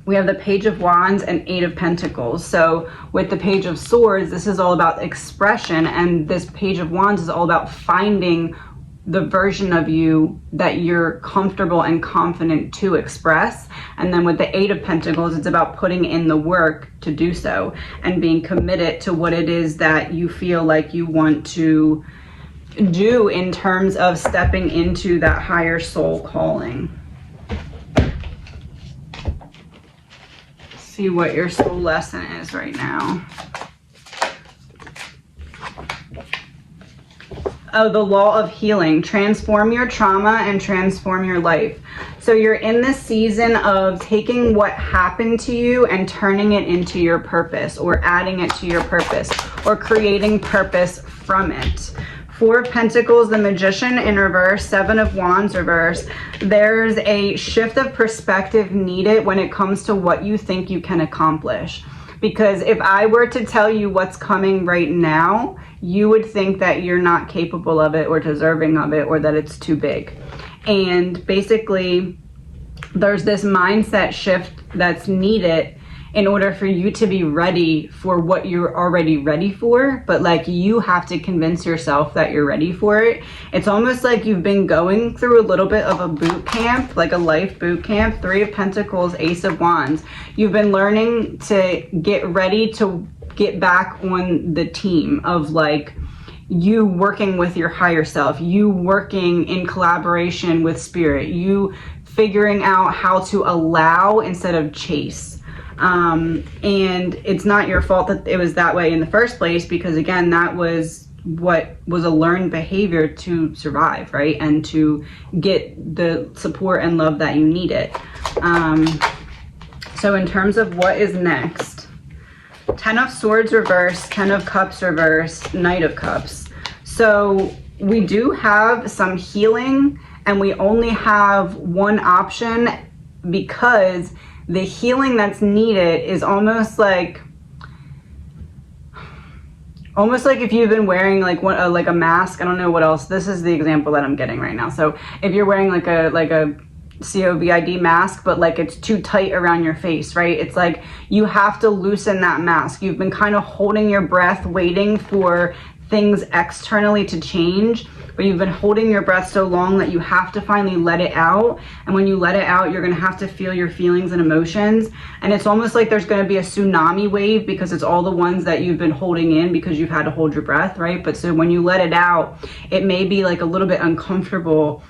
We have the Page of Wands and 8 of Pentacles. So with the Page of Swords, this is all about expression. And this Page of Wands is all about finding the version of you that you're comfortable and confident to express. And then with the 8 of Pentacles, it's about putting in the work to do so and being committed to what it is that you feel like you want to do in terms of stepping into that higher soul calling. See what your soul lesson is right now. Oh, the law of healing. Transform your trauma and transform your life. So you're in this season of taking what happened to you and turning it into your purpose, or adding it to your purpose, or creating purpose from it. 4 of Pentacles, the Magician in reverse, 7 of Wands reverse. There's a shift of perspective needed when it comes to what you think you can accomplish. Because if I were to tell you what's coming right now, you would think that you're not capable of it or deserving of it, or that it's too big. And basically, there's this mindset shift that's needed in order for you to be ready for what you're already ready for. But like, you have to convince yourself that you're ready for it. It's almost like you've been going through a little bit of a boot camp, like a life boot camp. 3 of Pentacles, Ace of Wands. You've been learning to get ready to get back on the team of like, you working with your higher self, you working in collaboration with spirit, you figuring out how to allow instead of chase. And it's not your fault that it was that way in the first place, because again, that was what was a learned behavior to survive, right? And to get the support and love that you needed. So in terms of what is next, 10 of Swords reversed, 10 of Cups reversed, Knight of Cups. So we do have some healing, and we only have one option, because the healing that's needed is almost like if you've been wearing like a mask. I don't know what else. This is the example that I'm getting right now. So if you're wearing like a COVID mask, but like it's too tight around your face, right? It's like you have to loosen that mask. You've been kind of holding your breath, waiting for things externally to change, but you've been holding your breath so long that you have to finally let it out. And when you let it out, you're gonna have to feel your feelings and emotions. And it's almost like there's gonna be a tsunami wave, because it's all the ones that you've been holding in because you've had to hold your breath, right? But so when you let it out, it may be like a little bit uncomfortable,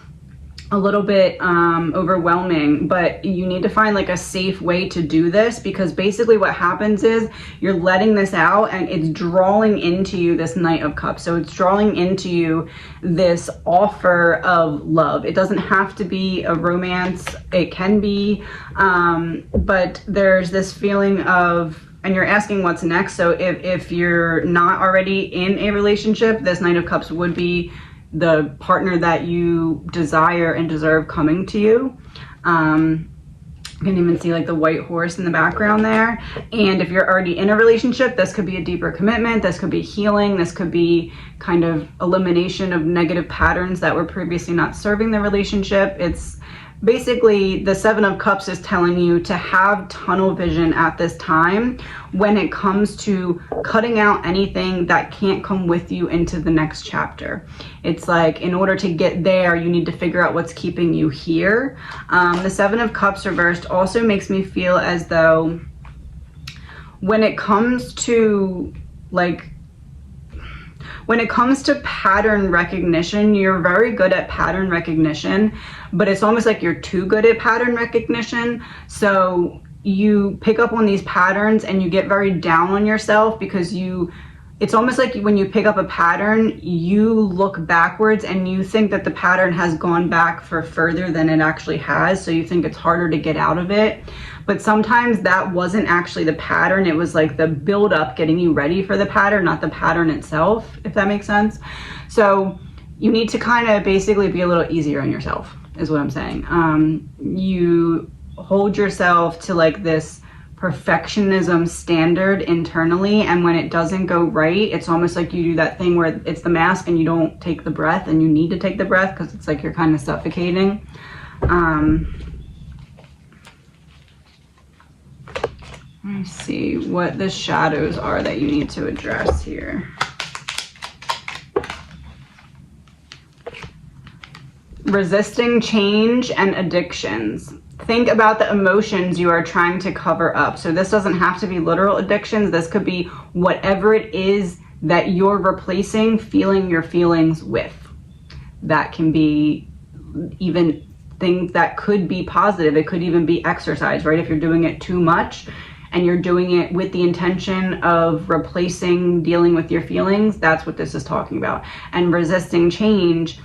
a little bit overwhelming, but you need to find like a safe way to do this, because basically what happens is you're letting this out and it's drawing into you this Knight of Cups. So it's drawing into you this offer of love. It doesn't have to be a romance, it can be, but there's this feeling of, and you're asking what's next. So if you're not already in a relationship, this Knight of Cups would be the partner that you desire and deserve coming to you. You can even see like the white horse in the background there. And if you're already in a relationship, this could be a deeper commitment, this could be healing, this could be kind of elimination of negative patterns that were previously not serving the relationship. It's basically, the Seven of Cups is telling you to have tunnel vision at this time when it comes to cutting out anything that can't come with you into the next chapter. It's like, in order to get there, you need to figure out what's keeping you here. The Seven of Cups reversed also makes me feel as though when it comes to pattern recognition, you're very good at pattern recognition, but it's almost like you're too good at pattern recognition. So you pick up on these patterns and you get very down on yourself, because it's almost like when you pick up a pattern, you look backwards and you think that the pattern has gone back for further than it actually has. So you think it's harder to get out of it. But sometimes that wasn't actually the pattern. It was like the build up getting you ready for the pattern, not the pattern itself, if that makes sense. So you need to kind of basically be a little easier on yourself, is what I'm saying. You hold yourself to like this perfectionism standard internally, and when it doesn't go right, it's almost like you do that thing where it's the mask and you don't take the breath, and you need to take the breath because it's like you're kind of suffocating. Let me see what the shadows are that you need to address here. Resisting change and addictions. Think about the emotions you are trying to cover up. So this doesn't have to be literal addictions. This could be whatever it is that you're replacing feeling your feelings with. That can be even things that could be positive. It could even be exercise, right? If you're doing it too much and you're doing it with the intention of replacing dealing with your feelings, that's what this is talking about. And resisting change,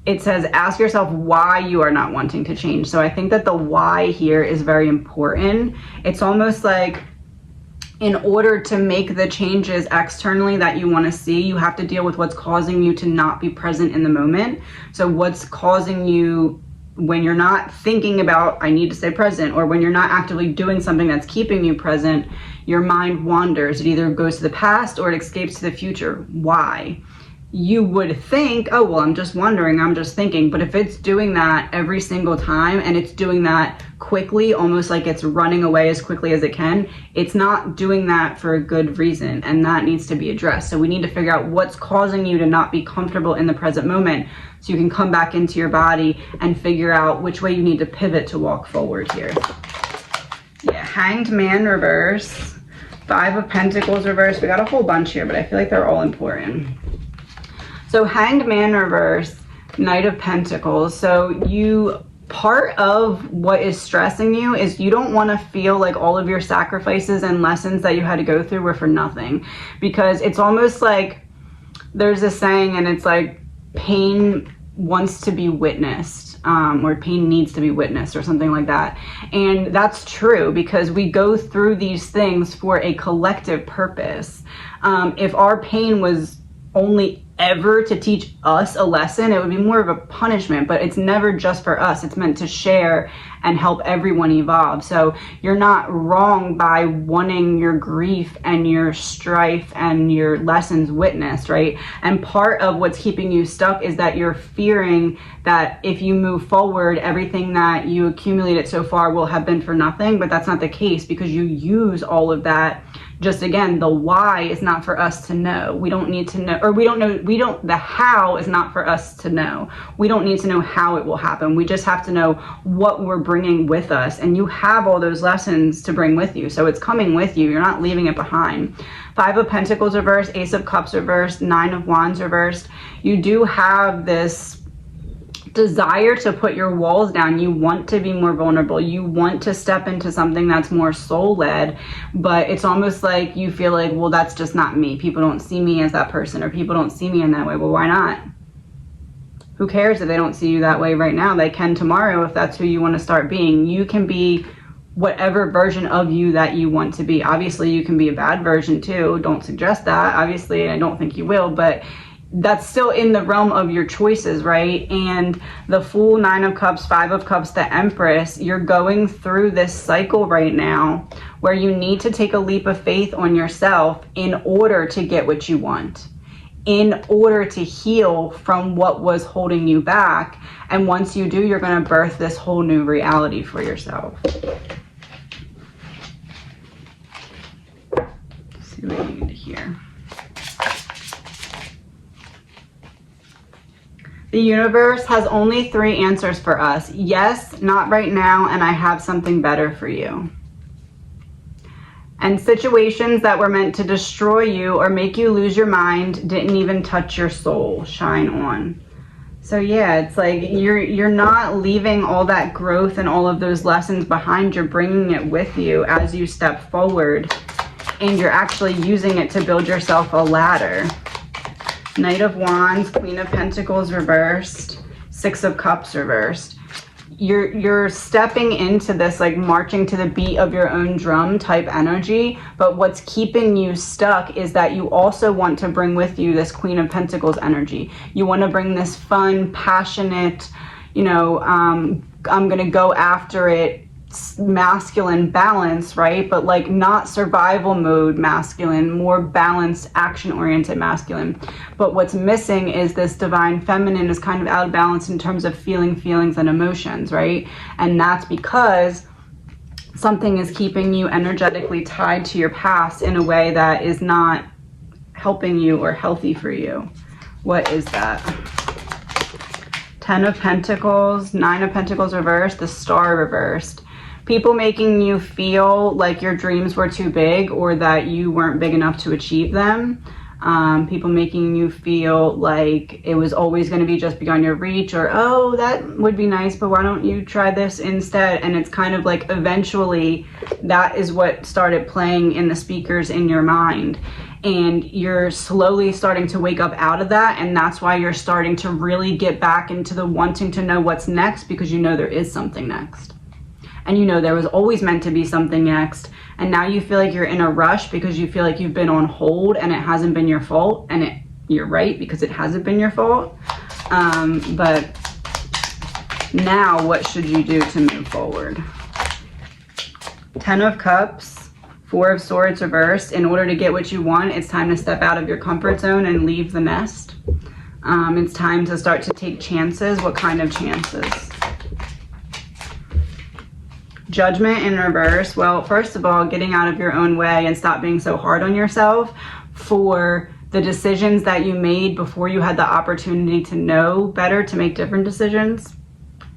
it says ask yourself why you are not wanting to change. So I think that the why here is very important. It's almost like, in order to make the changes externally that you want to see, you have to deal with what's causing you to not be present in the moment. So what's causing you, when you're not thinking about I need to stay present, or when you're not actively doing something that's keeping you present, your mind wanders. It either goes to the past or it escapes to the future. Why? You would think, oh, well, I'm just wondering, I'm just thinking. But if it's doing that every single time, and it's doing that quickly, almost like it's running away as quickly as it can, it's not doing that for a good reason, and that needs to be addressed. So we need to figure out what's causing you to not be comfortable in the present moment, so you can come back into your body and figure out which way you need to pivot to walk forward here. Yeah, Hanged Man reverse, Five of Pentacles reverse. We got a whole bunch here, but I feel like they're all important. So Hanged Man reverse, Knight of Pentacles. So part of what is stressing you is you don't want to feel like all of your sacrifices and lessons that you had to go through were for nothing. Because it's almost like there's a saying, and it's like pain wants to be witnessed, or pain needs to be witnessed, or something like that. And that's true, because we go through these things for a collective purpose. If our pain was only ever to teach us a lesson. It would be more of a punishment, but it's never just for us. It's meant to share and help everyone evolve. So you're not wrong by wanting your grief and your strife and your lessons witnessed, right? And part of what's keeping you stuck is that you're fearing that if you move forward, everything that you accumulated so far will have been for nothing. But that's not the case, because you use all of that. Just again, the why is not for us to know. We don't need to know, or the how is not for us to know. We don't need to know how it will happen. We just have to know what we're bringing with us. And you have all those lessons to bring with you. So it's coming with you. You're not leaving it behind. 5 of Pentacles reversed, Ace of Cups reversed, 9 of Wands reversed. You do have this desire to put your walls down. You want to be more vulnerable. You want to step into something that's more soul-led, but it's almost like you feel like, well, that's just not me. People don't see me as that person, or people don't see me in that way. Well, why not? Who cares if they don't see you that way right now? They can tomorrow if that's who you want to start being. You can be whatever version of you that you want to be. Obviously, you can be a bad version too. Don't suggest that. Obviously, I don't think you will, but that's still in the realm of your choices, right? And the Fool, 9 of Cups, 5 of Cups, the Empress, you're going through this cycle right now where you need to take a leap of faith on yourself in order to get what you want, in order to heal from what was holding you back. And once you do, you're going to birth this whole new reality for yourself. Let's see what you need to hear. The universe has only 3 answers for us. Yes, not right now, and I have something better for you. And situations that were meant to destroy you or make you lose your mind didn't even touch your soul. Shine on. So yeah, it's like you're not leaving all that growth and all of those lessons behind. You're bringing it with you as you step forward, and you're actually using it to build yourself a ladder. Knight of Wands, Queen of Pentacles reversed, 6 of Cups reversed. You're stepping into this like marching to the beat of your own drum type energy, but what's keeping you stuck is that you also want to bring with you this Queen of Pentacles energy. You want to bring this fun, passionate, you know, I'm gonna go after it, masculine balance, right? But like not survival mode masculine, more balanced, action-oriented masculine. But what's missing is this divine feminine is kind of out of balance in terms of feelings and emotions, right? And that's because something is keeping you energetically tied to your past in a way that is not helping you or healthy for you. What is that? 10 of Pentacles, 9 of Pentacles reversed, the Star reversed. People making you feel like your dreams were too big or that you weren't big enough to achieve them. People making you feel like it was always going to be just beyond your reach, or, oh, that would be nice, but why don't you try this instead? And it's kind of like eventually that is what started playing in the speakers in your mind. And you're slowly starting to wake up out of that. And that's why you're starting to really get back into the wanting to know what's next, because you know there is something next. And you know there was always meant to be something next. And now you feel like you're in a rush because you feel like you've been on hold and it hasn't been your fault. And you're right, because it hasn't been your fault. But now what should you do to move forward? 10 of Cups, 4 of Swords reversed. In order to get what you want, it's time to step out of your comfort zone and leave the nest. It's time to start to take chances. What kind of chances? Judgment in reverse. Well, first of all, getting out of your own way and stop being so hard on yourself for the decisions that you made before you had the opportunity to know better, to make different decisions.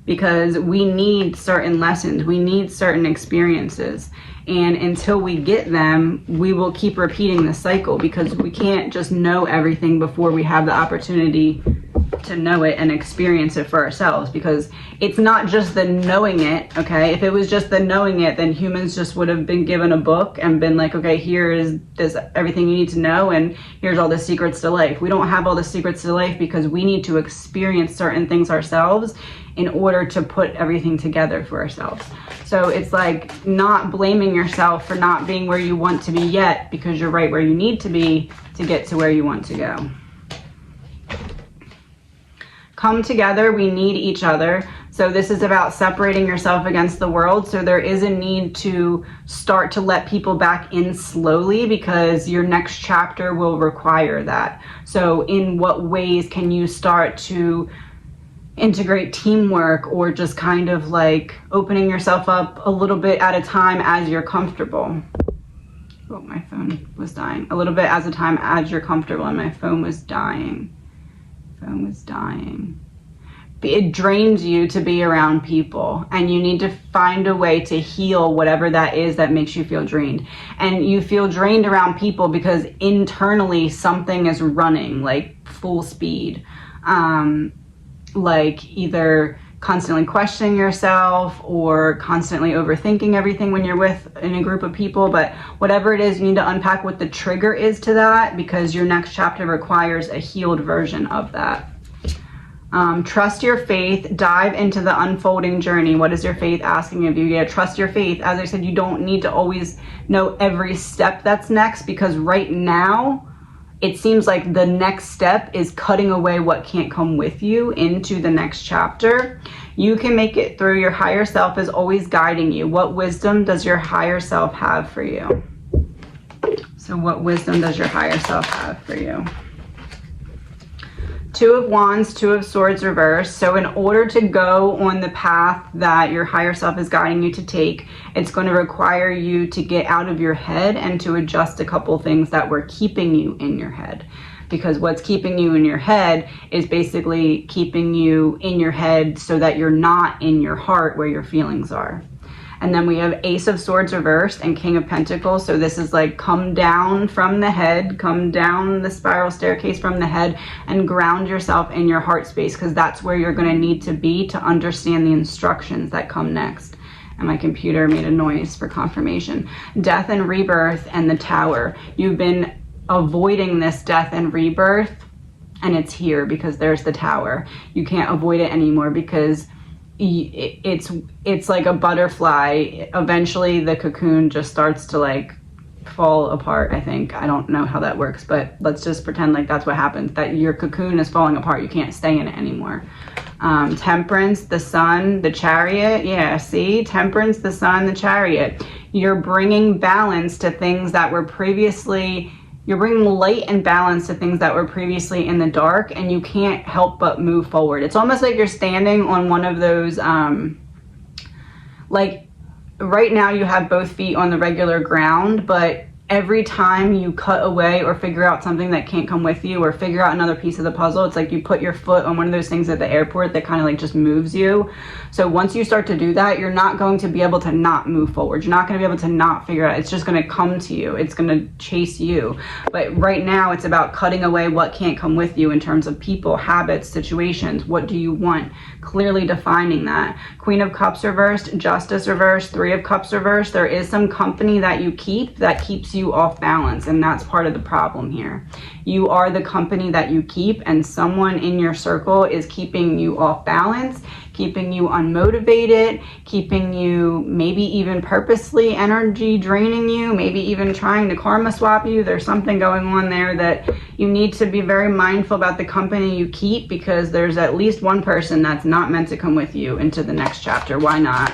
Because we need certain lessons, we need certain experiences. And until we get them, we will keep repeating the cycle, because we can't just know everything before we have the opportunity to know it and experience it for ourselves. Because it's not just the knowing it, okay? If it was just the knowing it, then humans just would have been given a book and been like, okay, here is this everything you need to know, and here's all the secrets to life. We don't have all the secrets to life because we need to experience certain things ourselves in order to put everything together for ourselves. So it's like not blaming yourself for not being where you want to be yet, because you're right where you need to be to get to where you want to go. come together. We need each other. So this is about separating yourself against the world. So there is a need to start to let people back in slowly, because your next chapter will require that. So in what ways can you start to integrate teamwork, or just kind of like opening yourself up a little bit at a time as you're comfortable? Oh, my phone was dying. A little bit as a time as you're comfortable, and my phone was dying. Phone was dying. It drains you to be around people, and you need to find a way to heal whatever that is that makes you feel drained. And you feel drained around people because internally something is running like full speed. Like either constantly questioning yourself or constantly overthinking everything when you're in a group of people. But whatever it is, you need to unpack what the trigger is to that, because your next chapter requires a healed version of that. Trust your faith. Dive into the unfolding journey. What is your faith asking of you? Yeah, trust your faith. As I said, you don't need to always know every step that's next, because right now it seems like the next step is cutting away what can't come with you into the next chapter. You can make it through. Your higher self is always guiding you. What wisdom does your higher self have for you? So what wisdom does your higher self have for you? Two of Wands, Two of Swords reversed. So in order to go on the path that your higher self is guiding you to take, it's going to require you to get out of your head and to adjust a couple things that were keeping you in your head. Because what's keeping you in your head is basically keeping you in your head so that you're not in your heart where your feelings are. And then we have Ace of Swords reversed and King of Pentacles. So this is like come down from the head, come down the spiral staircase from the head, and ground yourself in your heart space, because that's where you're going to need to be to understand the instructions that come next. And my computer made a noise for confirmation. Death and rebirth and the Tower. You've been avoiding this death and rebirth, and it's here because there's the Tower. You can't avoid it anymore because it's like a butterfly. Eventually the cocoon just starts to like fall apart, I think. I don't know how that works, but let's just pretend like that's what happens, that your cocoon is falling apart. You can't stay in it anymore. Temperance, the Sun, the Chariot. Yeah, see? Temperance, the Sun, the Chariot. You're bringing balance to things that were previously... You're bringing light and balance to things that were previously in the dark, and you can't help but move forward. It's almost like you're standing on one of those, like right now you have both feet on the regular ground, but every time you cut away or figure out something that can't come with you or figure out another piece of the puzzle, it's like you put your foot on one of those things at the airport that kind of like just moves you. So once you start to do that, you're not going to be able to not move forward. You're not going to be able to not figure out. It's just going to come to you. It's going to chase you. But right now it's about cutting away what can't come with you in terms of people, habits, situations. What do you want? Clearly defining that. Queen of Cups reversed, Justice reversed, Three of Cups reversed. There is some company that you keep that keeps you off balance, and that's part of the problem here. You are the company that you keep, and someone in your circle is keeping you off balance, keeping you unmotivated, keeping you maybe even purposely energy draining you, maybe even trying to karma swap you. There's something going on there that you need to be very mindful about the company you keep, because there's at least one person that's not meant to come with you into the next chapter. Why not?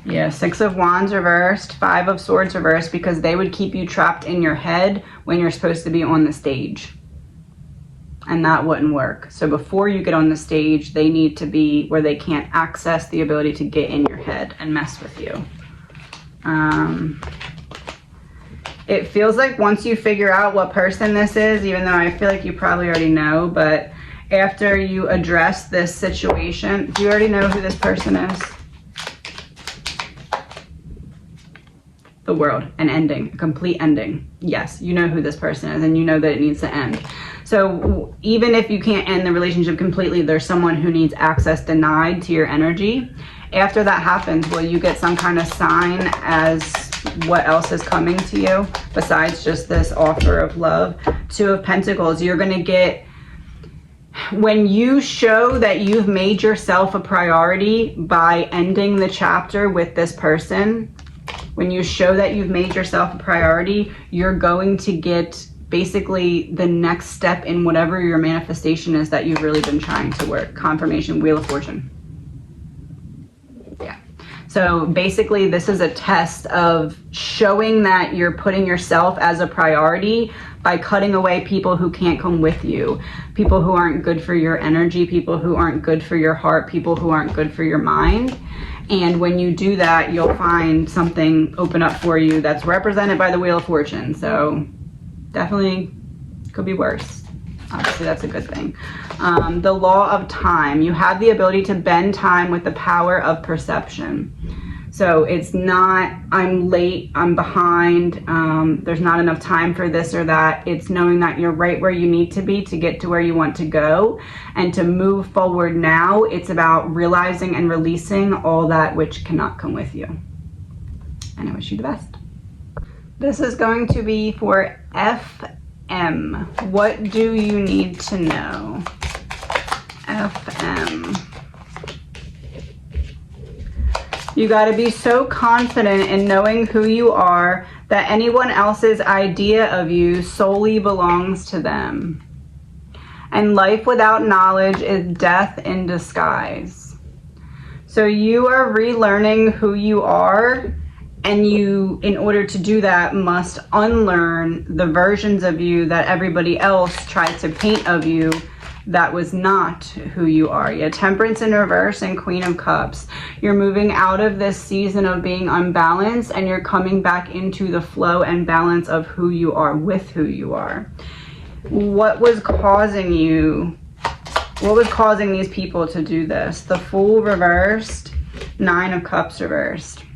Yeah, Six of Wands reversed, Five of Swords reversed, because they would keep you trapped in your head when you're supposed to be on the stage. And that wouldn't work. So before you get on the stage, they need to be where they can't access the ability to get in your head and mess with you. It feels like once you figure out what person this is, even though I feel like you probably already know, but after you address this situation, do you already know who this person is? The World, an ending, a complete ending. Yes, you know who this person is, and you know that it needs to end. So even if you can't end the relationship completely, there's someone who needs access denied to your energy. After that happens, will you get some kind of sign as what else is coming to you besides just this offer of love? Two of Pentacles, you're going to get, when you show that you've made yourself a priority by ending the chapter with this person, When you show that you've made yourself a priority, you're going to get basically the next step in whatever your manifestation is that you've really been trying to work. Confirmation, Wheel of Fortune. Yeah. So basically this is a test of showing that you're putting yourself as a priority by cutting away people who can't come with you, people who aren't good for your energy, people who aren't good for your heart, people who aren't good for your mind. And when you do that, you'll find something open up for you that's represented by the Wheel of Fortune. So definitely could be worse. Obviously, that's a good thing. The law of time. You have the ability to bend time with the power of perception. So it's not, I'm late, I'm behind, there's not enough time for this or that. It's knowing that you're right where you need to be to get to where you want to go. And to move forward now, it's about realizing and releasing all that which cannot come with you. And I wish you the best. This is going to be for FM. What do you need to know? FM. You got to be so confident in knowing who you are that anyone else's idea of you solely belongs to them. And life without knowledge is death in disguise. So you are relearning who you are, and you, in order to do that, must unlearn the versions of you that everybody else tried to paint of you that was not who you are. Yeah, Temperance in reverse and Queen of Cups. You're moving out of this season of being unbalanced, and you're coming back into the flow and balance of who you are with who you are. What was causing you? What was causing these people to do this? The Fool reversed, Nine of Cups reversed.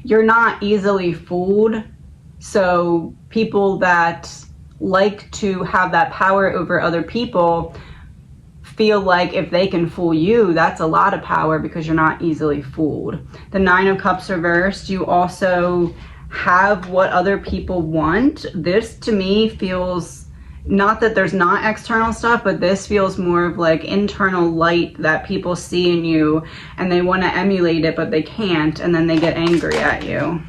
You're not easily fooled. So people that like to have that power over other people feel like if they can fool you, that's a lot of power because you're not easily fooled. The Nine of Cups reversed, you also have what other people want. This to me feels, not that there's not external stuff, but this feels more of like internal light that people see in you and they want to emulate it, but they can't, and then they get angry at you.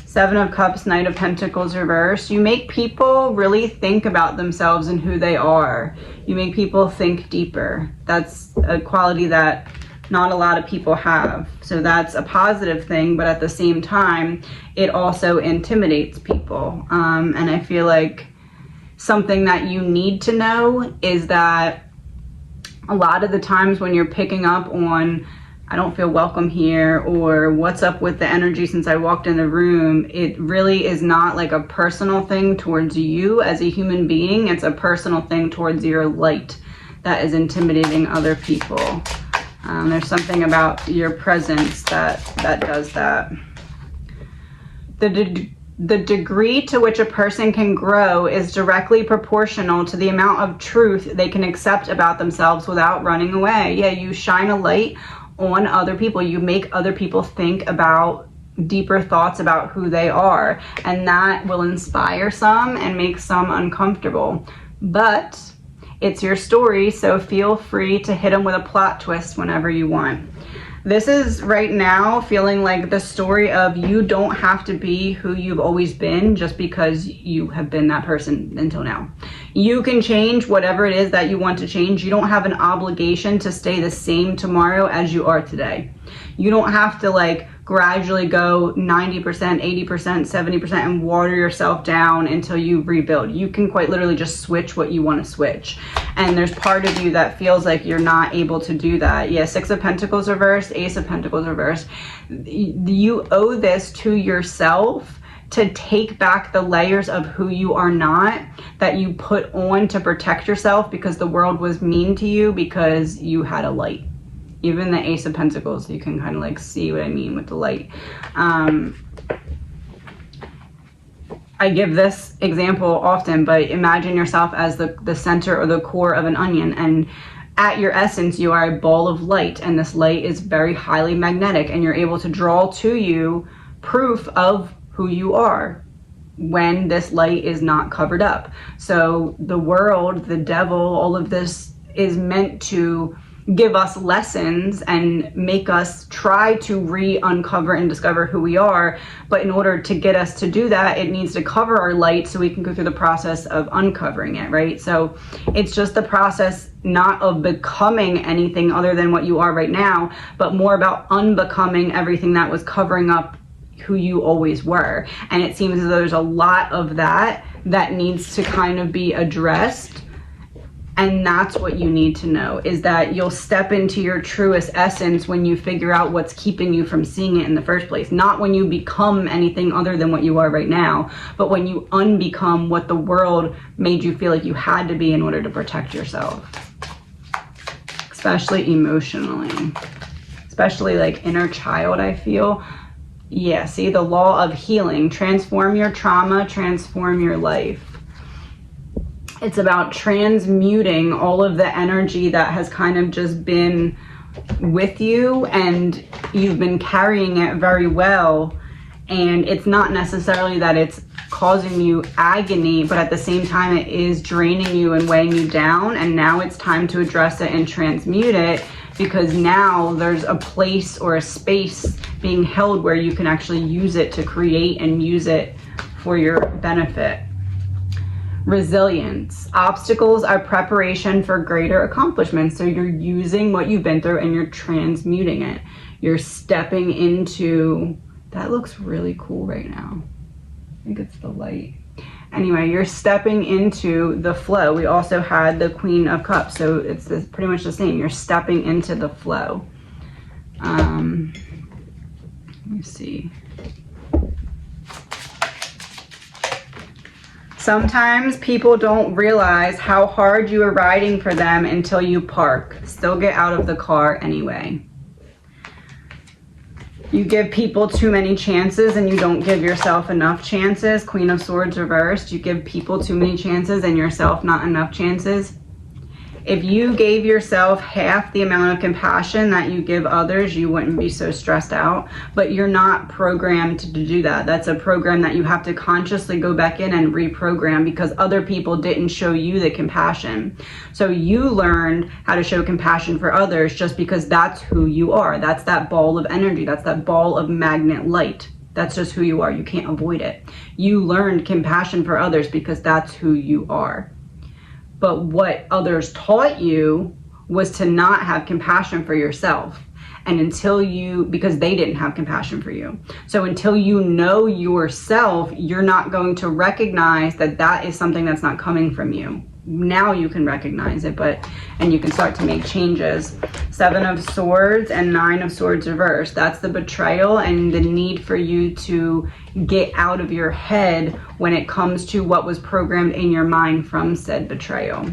Seven of Cups, Knight of Pentacles reversed. You make people really think about themselves and who they are. You make people think deeper. That's a quality that not a lot of people have. So that's a positive thing, but at the same time, it also intimidates people. And I feel like something that you need to know is that a lot of the times when you're picking up on, I don't feel welcome here, or what's up with the energy since I walked in the room, it really is not like a personal thing towards you as a human being. It's a personal thing towards your light that is intimidating other people. There's something about your presence that does that. The degree to which a person can grow is directly proportional to the amount of truth they can accept about themselves without running away. Yeah, you shine a light on other people. You make other people think about deeper thoughts about who they are, and that will inspire some and make some uncomfortable. But it's your story, so feel free to hit them with a plot twist whenever you want. This is right now feeling like the story of you don't have to be who you've always been just because you have been that person until now. You can change whatever it is that you want to change. You don't have an obligation to stay the same tomorrow as you are today. You don't have to like gradually go 90%, 80%, 70% and water yourself down until you rebuild. You can quite literally just switch what you want to switch. And there's part of you that feels like you're not able to do that. Yeah, Six of Pentacles reversed, Ace of Pentacles reversed. You owe this to yourself to take back the layers of who you are not, that you put on to protect yourself because the world was mean to you because you had a light. Even the Ace of Pentacles, you can kind of like see what I mean with the light. I give this example often, but imagine yourself as the center or the core of an onion, and at your essence, you are a ball of light, and this light is very highly magnetic, and you're able to draw to you proof of who you are when this light is not covered up. So the world, the devil, all of this is meant to give us lessons and make us try to uncover and discover who we are. But in order to get us to do that, it needs to cover our light so we can go through the process of uncovering it, right? So it's just the process not of becoming anything other than what you are right now, but more about unbecoming everything that was covering up who you always were. And it seems as though there's a lot of that needs to kind of be addressed. And that's what you need to know, is that you'll step into your truest essence when you figure out what's keeping you from seeing it in the first place. Not when you become anything other than what you are right now, but when you unbecome what the world made you feel like you had to be in order to protect yourself. Especially emotionally. Especially like inner child, I feel. Yeah, see, the law of healing. Transform your trauma, transform your life. It's about transmuting all of the energy that has kind of just been with you and you've been carrying it very well. And it's not necessarily that it's causing you agony, but at the same time it is draining you and weighing you down. And now it's time to address it and transmute it, because now there's a place or a space being held where you can actually use it to create and use it for your benefit. Resilience. Obstacles are preparation for greater accomplishments. So you're using what you've been through and you're transmuting it. You're stepping into, that looks really cool right now. I think it's the light. Anyway, you're stepping into the flow. We also had the Queen of Cups, so it's pretty much the same. You're stepping into the flow. Let me see. Sometimes people don't realize how hard you are riding for them until you park. Still get out of the car anyway. You give people too many chances and you don't give yourself enough chances. Queen of Swords reversed. You give people too many chances and yourself not enough chances. If you gave yourself half the amount of compassion that you give others, you wouldn't be so stressed out. But you're not programmed to do that. That's a program that you have to consciously go back in and reprogram, because other people didn't show you the compassion. So you learned how to show compassion for others just because that's who you are. That's that ball of energy. That's that ball of magnet light. That's just who you are. You can't avoid it. You learned compassion for others because that's who you are. But what others taught you was to not have compassion for yourself. And because they didn't have compassion for you. So until you know yourself, you're not going to recognize that that is something that's not coming from you. Now you can recognize it, and you can start to make changes. 7 of Swords and 9 of Swords reversed. That's the betrayal and the need for you to get out of your head when it comes to what was programmed in your mind from said betrayal.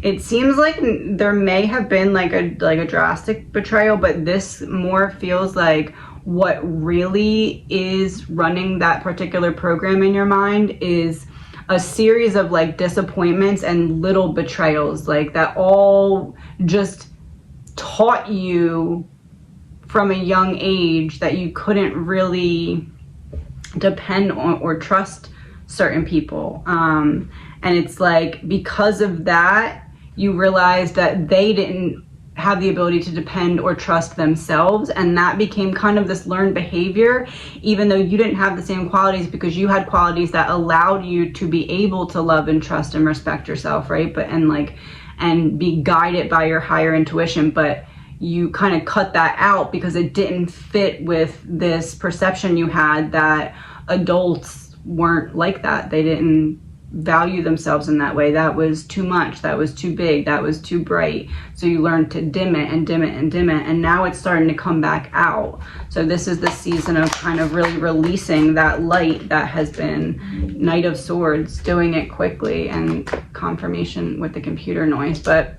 It seems like there may have been like a drastic betrayal, but this more feels like what really is running that particular program in your mind is a series of like disappointments and little betrayals, like that all just taught you from a young age that you couldn't really depend on or trust certain people. And it's like, because of that, you realize that they didn't have the ability to depend or trust themselves, and that became kind of this learned behavior, even though you didn't have the same qualities, because you had qualities that allowed you to be able to love and trust and respect yourself, right? And be guided by your higher intuition, but you kind of cut that out because it didn't fit with this perception you had that adults weren't like that. They didn't value themselves in that way. That was too much. That was too big. That was too bright. So you learned to dim it and dim it and dim it. And now it's starting to come back out. So this is the season of kind of really releasing that light that has been Knight of Swords, doing it quickly, and confirmation with the computer noise. But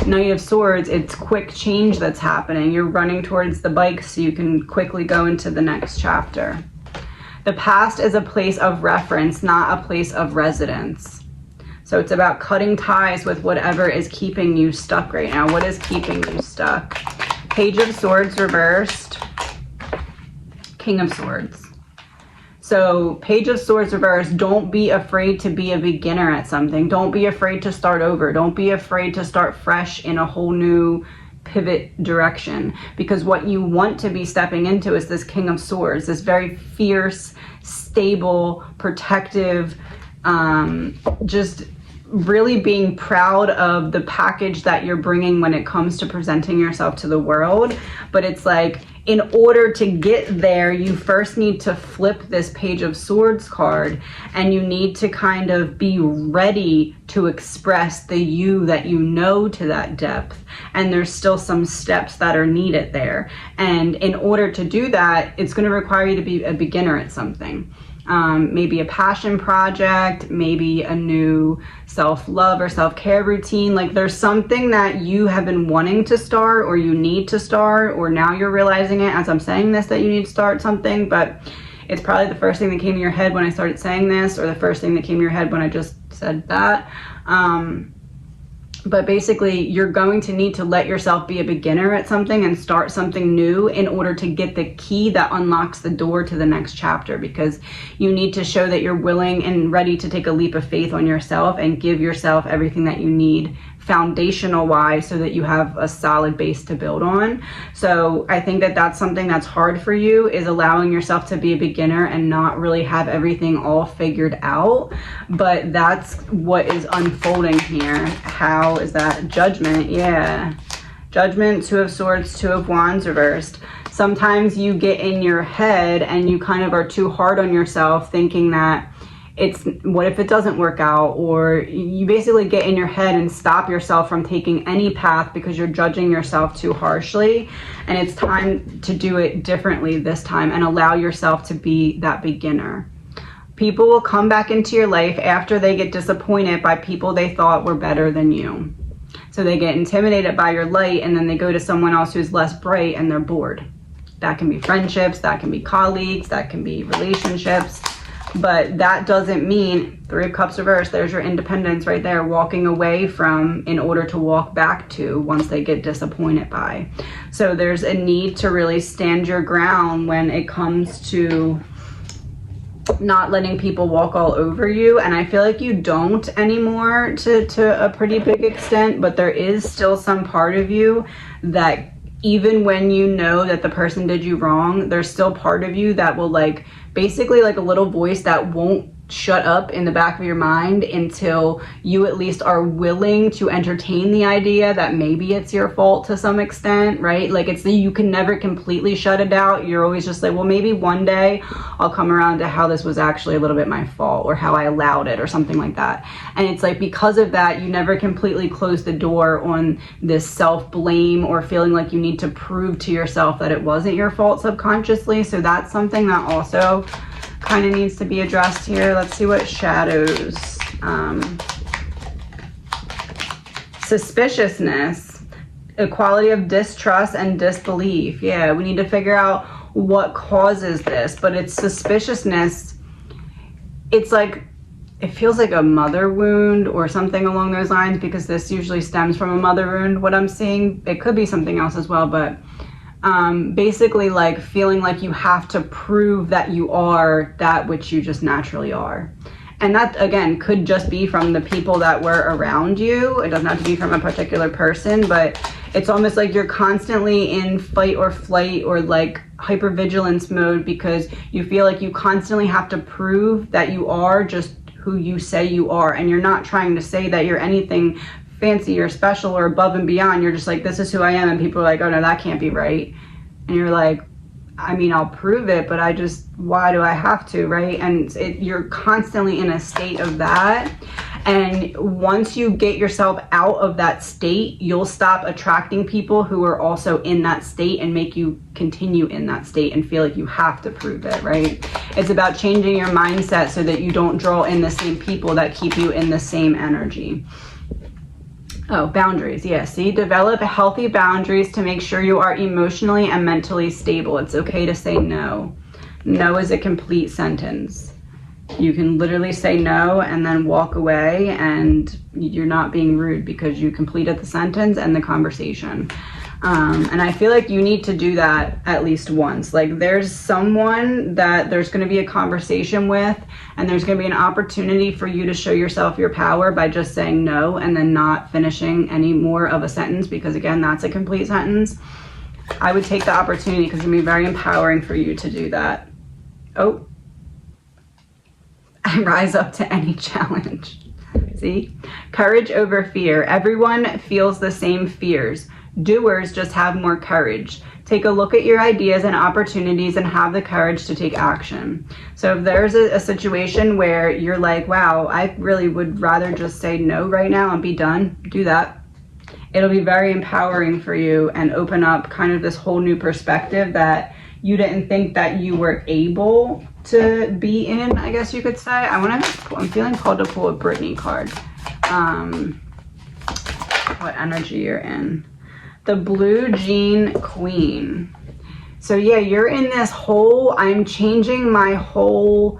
Knight of Swords, it's quick change that's happening. You're running towards the bike so you can quickly go into the next chapter. The past is a place of reference, not a place of residence. So it's about cutting ties with whatever is keeping you stuck right now. What is keeping you stuck? Page of Swords reversed. King of Swords. So Page of Swords reversed. Don't be afraid to be a beginner at something. Don't be afraid to start over. Don't be afraid to start fresh in a whole new pivot direction, because what you want to be stepping into is this King of Swords, this very fierce, stable, protective, just really being proud of the package that you're bringing when it comes to presenting yourself to the world. But it's like, in order to get there, you first need to flip this Page of Swords card, and you need to kind of be ready to express the you that you know to that depth. And there's still some steps that are needed there. And in order to do that, it's going to require you to be a beginner at something. Maybe a passion project, maybe a new self-love or self-care routine. Like, there's something that you have been wanting to start, or you need to start, or now you're realizing it as I'm saying this that you need to start something, but it's probably the first thing that came to your head when I started saying this, or the first thing that came to your head when I just said that. But basically, you're going to need to let yourself be a beginner at something and start something new in order to get the key that unlocks the door to the next chapter, because you need to show that you're willing and ready to take a leap of faith on yourself and give yourself everything that you need foundational wise, so that you have a solid base to build on. So I think that that's something that's hard for you, is allowing yourself to be a beginner and not really have everything all figured out. But that's what is unfolding here. How is that? Judgment. Yeah, Judgment, Two of Swords, Two of Wands reversed. Sometimes you get in your head and you kind of are too hard on yourself, thinking that it's, what if it doesn't work out? Or you basically get in your head and stop yourself from taking any path because you're judging yourself too harshly. And it's time to do it differently this time and allow yourself to be that beginner. People will come back into your life after they get disappointed by people they thought were better than you. So they get intimidated by your light, and then they go to someone else who's less bright and they're bored. That can be friendships, that can be colleagues, that can be relationships. But that doesn't mean, Three of Cups reversed, there's your independence right there, walking away from in order to walk back to once they get disappointed by. So there's a need to really stand your ground when it comes to not letting people walk all over you. And I feel like you don't anymore to a pretty big extent, but there is still some part of you that, even when you know that the person did you wrong, there's still part of you that will, like, basically like a little voice that won't shut up in the back of your mind until you at least are willing to entertain the idea that maybe it's your fault to some extent, right? Like, it's you can never completely shut it out. You're always just like, well, maybe one day I'll come around to how this was actually a little bit my fault, or how I allowed it, or something like that. And it's like, because of that, you never completely close the door on this self-blame or feeling like you need to prove to yourself that it wasn't your fault subconsciously. So that's something that also kind of needs to be addressed here. Let's see what shadows. Suspiciousness, a quality of distrust and disbelief. Yeah, we need to figure out what causes this, but it's suspiciousness. It's like, it feels like a mother wound or something along those lines, because this usually stems from a mother wound, what I'm seeing. It could be something else as well, but basically like feeling like you have to prove that you are that which you just naturally are. And that, again, could just be from the people that were around you. It doesn't have to be from a particular person, but it's almost like you're constantly in fight or flight, or like hypervigilance mode, because you feel like you constantly have to prove that you are just who you say you are. And you're not trying to say that you're anything fancy or special or above and beyond. You're just like, this is who I am. And people are like, oh no, that can't be right. And you're like, I mean, I'll prove it, but why do I have to, right? And you're constantly in a state of that. And once you get yourself out of that state, you'll stop attracting people who are also in that state and make you continue in that state and feel like you have to prove it, right? It's about changing your mindset so that you don't draw in the same people that keep you in the same energy. Oh, boundaries. Yeah, see, develop healthy boundaries to make sure you are emotionally and mentally stable. It's okay to say no. No is a complete sentence. You can literally say no and then walk away, and you're not being rude because you completed the sentence and the conversation. And I feel like you need to do that at least once. Like, there's someone that there's going to be a conversation with, and there's going to be an opportunity for you to show yourself your power by just saying no and then not finishing any more of a sentence, because again, that's a complete sentence. I would take the opportunity because it's going to be very empowering for you to do that. Oh, I rise up to any challenge. See? Courage over fear. Everyone feels the same fears. Doers just have more courage. Take a look at your ideas and opportunities and have the courage to take action. So if there's a situation where you're like, wow, I really would rather just say no right now and be done, do that. It'll be very empowering for you and open up kind of this whole new perspective that you didn't think that you were able to be in, I guess you could say. I'm feeling called to pull a Brittany card. What energy you're in. The Blue Jean Queen. So yeah, you're in this whole, I'm changing my whole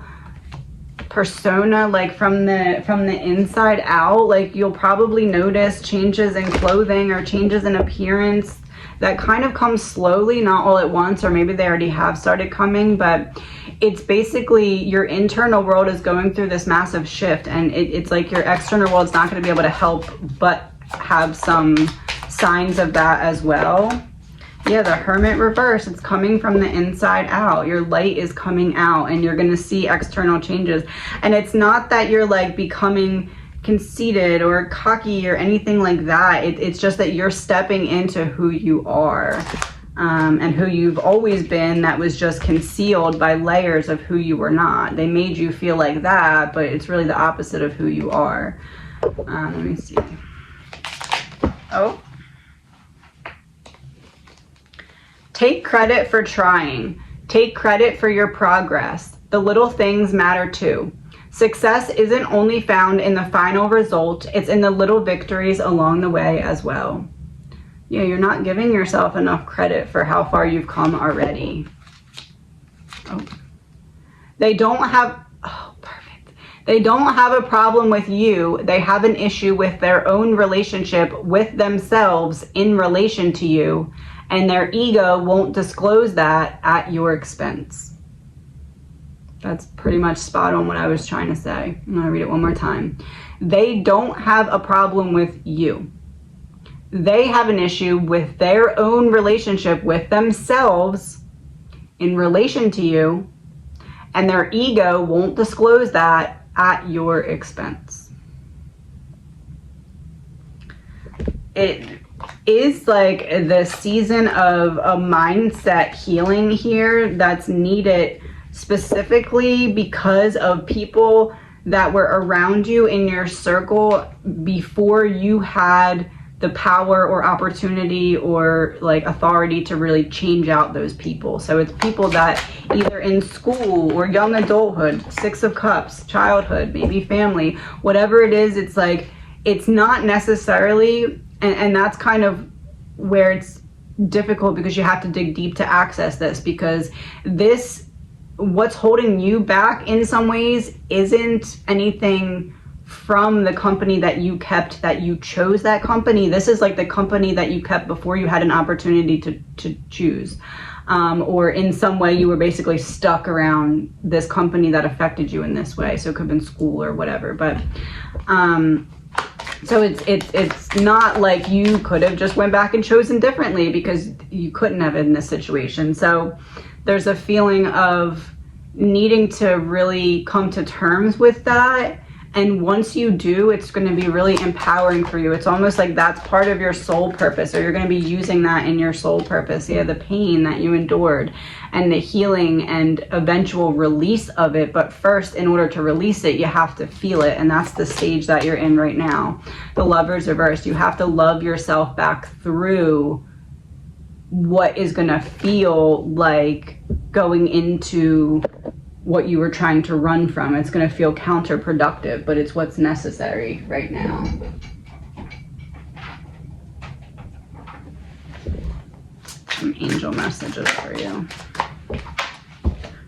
persona, like from the inside out. Like, you'll probably notice changes in clothing or changes in appearance that kind of come slowly, not all at once, or maybe they already have started coming, but it's basically your internal world is going through this massive shift, and it's like your external world's not going to be able to help but have some signs of that as well. Yeah, the Hermit reverse, it's coming from the inside out. Your light is coming out and you're going to see external changes. And it's not that you're like becoming conceited or cocky or anything like that. It's just that you're stepping into who you are, and who you've always been, that was just concealed by layers of who you were not. They made you feel like that, but it's really the opposite of who you are. Let me see. Oh. Take credit for trying. Take credit for your progress. The little things matter too. Success isn't only found in the final result, it's in the little victories along the way as well. Yeah, you're not giving yourself enough credit for how far you've come already. Oh. They don't have a problem with you. They have an issue with their own relationship with themselves in relation to you, and their ego won't disclose that at your expense. That's pretty much spot on what I was trying to say. I'm going to read it one more time. They don't have a problem with you. They have an issue with their own relationship with themselves in relation to you, and their ego won't disclose that at your expense. It is like the season of a mindset healing here that's needed specifically because of people that were around you in your circle before you had the power or opportunity or like authority to really change out those people. So it's people that either in school or young adulthood, 6 of Cups, childhood, maybe family, whatever it is, it's like, it's not necessarily, and that's kind of where it's difficult because you have to dig deep to access this, because this, what's holding you back in some ways isn't anything from the company that you kept, that you chose that company. This is like the company that you kept before you had an opportunity to choose. Or in some way you were basically stuck around this company that affected you in this way. So it could have been school or whatever. But so it's not like you could have just went back and chosen differently, because you couldn't have in this situation. So there's a feeling of needing to really come to terms with that. And once you do, it's going to be really empowering for you. It's almost like that's part of your soul purpose, or you're going to be using that in your soul purpose. Yeah, the pain that you endured and the healing and eventual release of it. But first, in order to release it, you have to feel it. And that's the stage that you're in right now. The Lover's reversed. You have to love yourself back through what is going to feel like going into what you were trying to run from. It's going to feel counterproductive, but it's what's necessary right now. Some angel messages for you.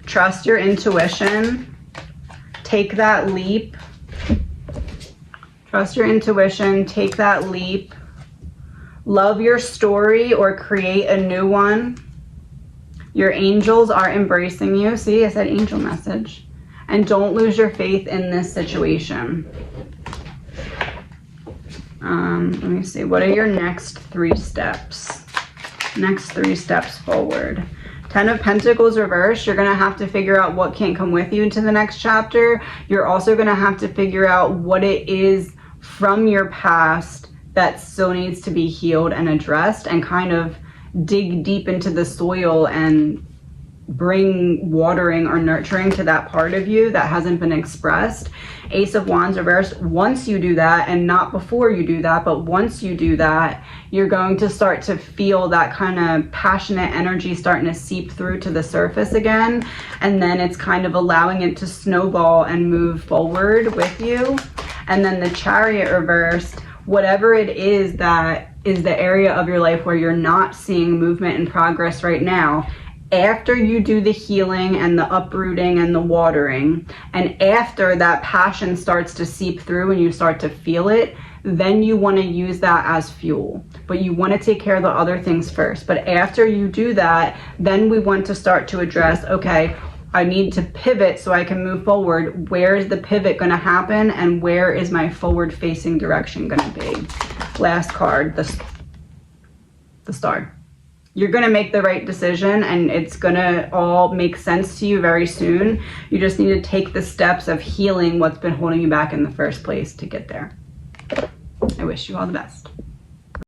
Trust your intuition. Take that leap. Trust your intuition. Take that leap. Love your story or create a new one. Your angels are embracing you. See, I said angel message. And don't lose your faith in this situation. Let me see. What are your next 3 steps? Next 3 steps forward. 10 of Pentacles reversed. You're going to have to figure out what can't come with you into the next chapter. You're also going to have to figure out what it is from your past that still needs to be healed and addressed, and kind of dig deep into the soil and bring watering or nurturing to that part of you that hasn't been expressed. Ace of Wands reversed. Once you do that, and not before you do that, but once you do that, you're going to start to feel that kind of passionate energy starting to seep through to the surface again. And then it's kind of allowing it to snowball and move forward with you. And then the Chariot reversed. Whatever it is that is the area of your life where you're not seeing movement and progress right now, after you do the healing and the uprooting and the watering, and after that passion starts to seep through and you start to feel it, then you want to use that as fuel. But you want to take care of the other things first. But after you do that, then we want to start to address, okay, I need to pivot so I can move forward. Where is the pivot going to happen, and where is my forward facing direction going to be? Last card, the Star. You're going to make the right decision, and it's going to all make sense to you very soon. You just need to take the steps of healing what's been holding you back in the first place to get there. I wish you all the best.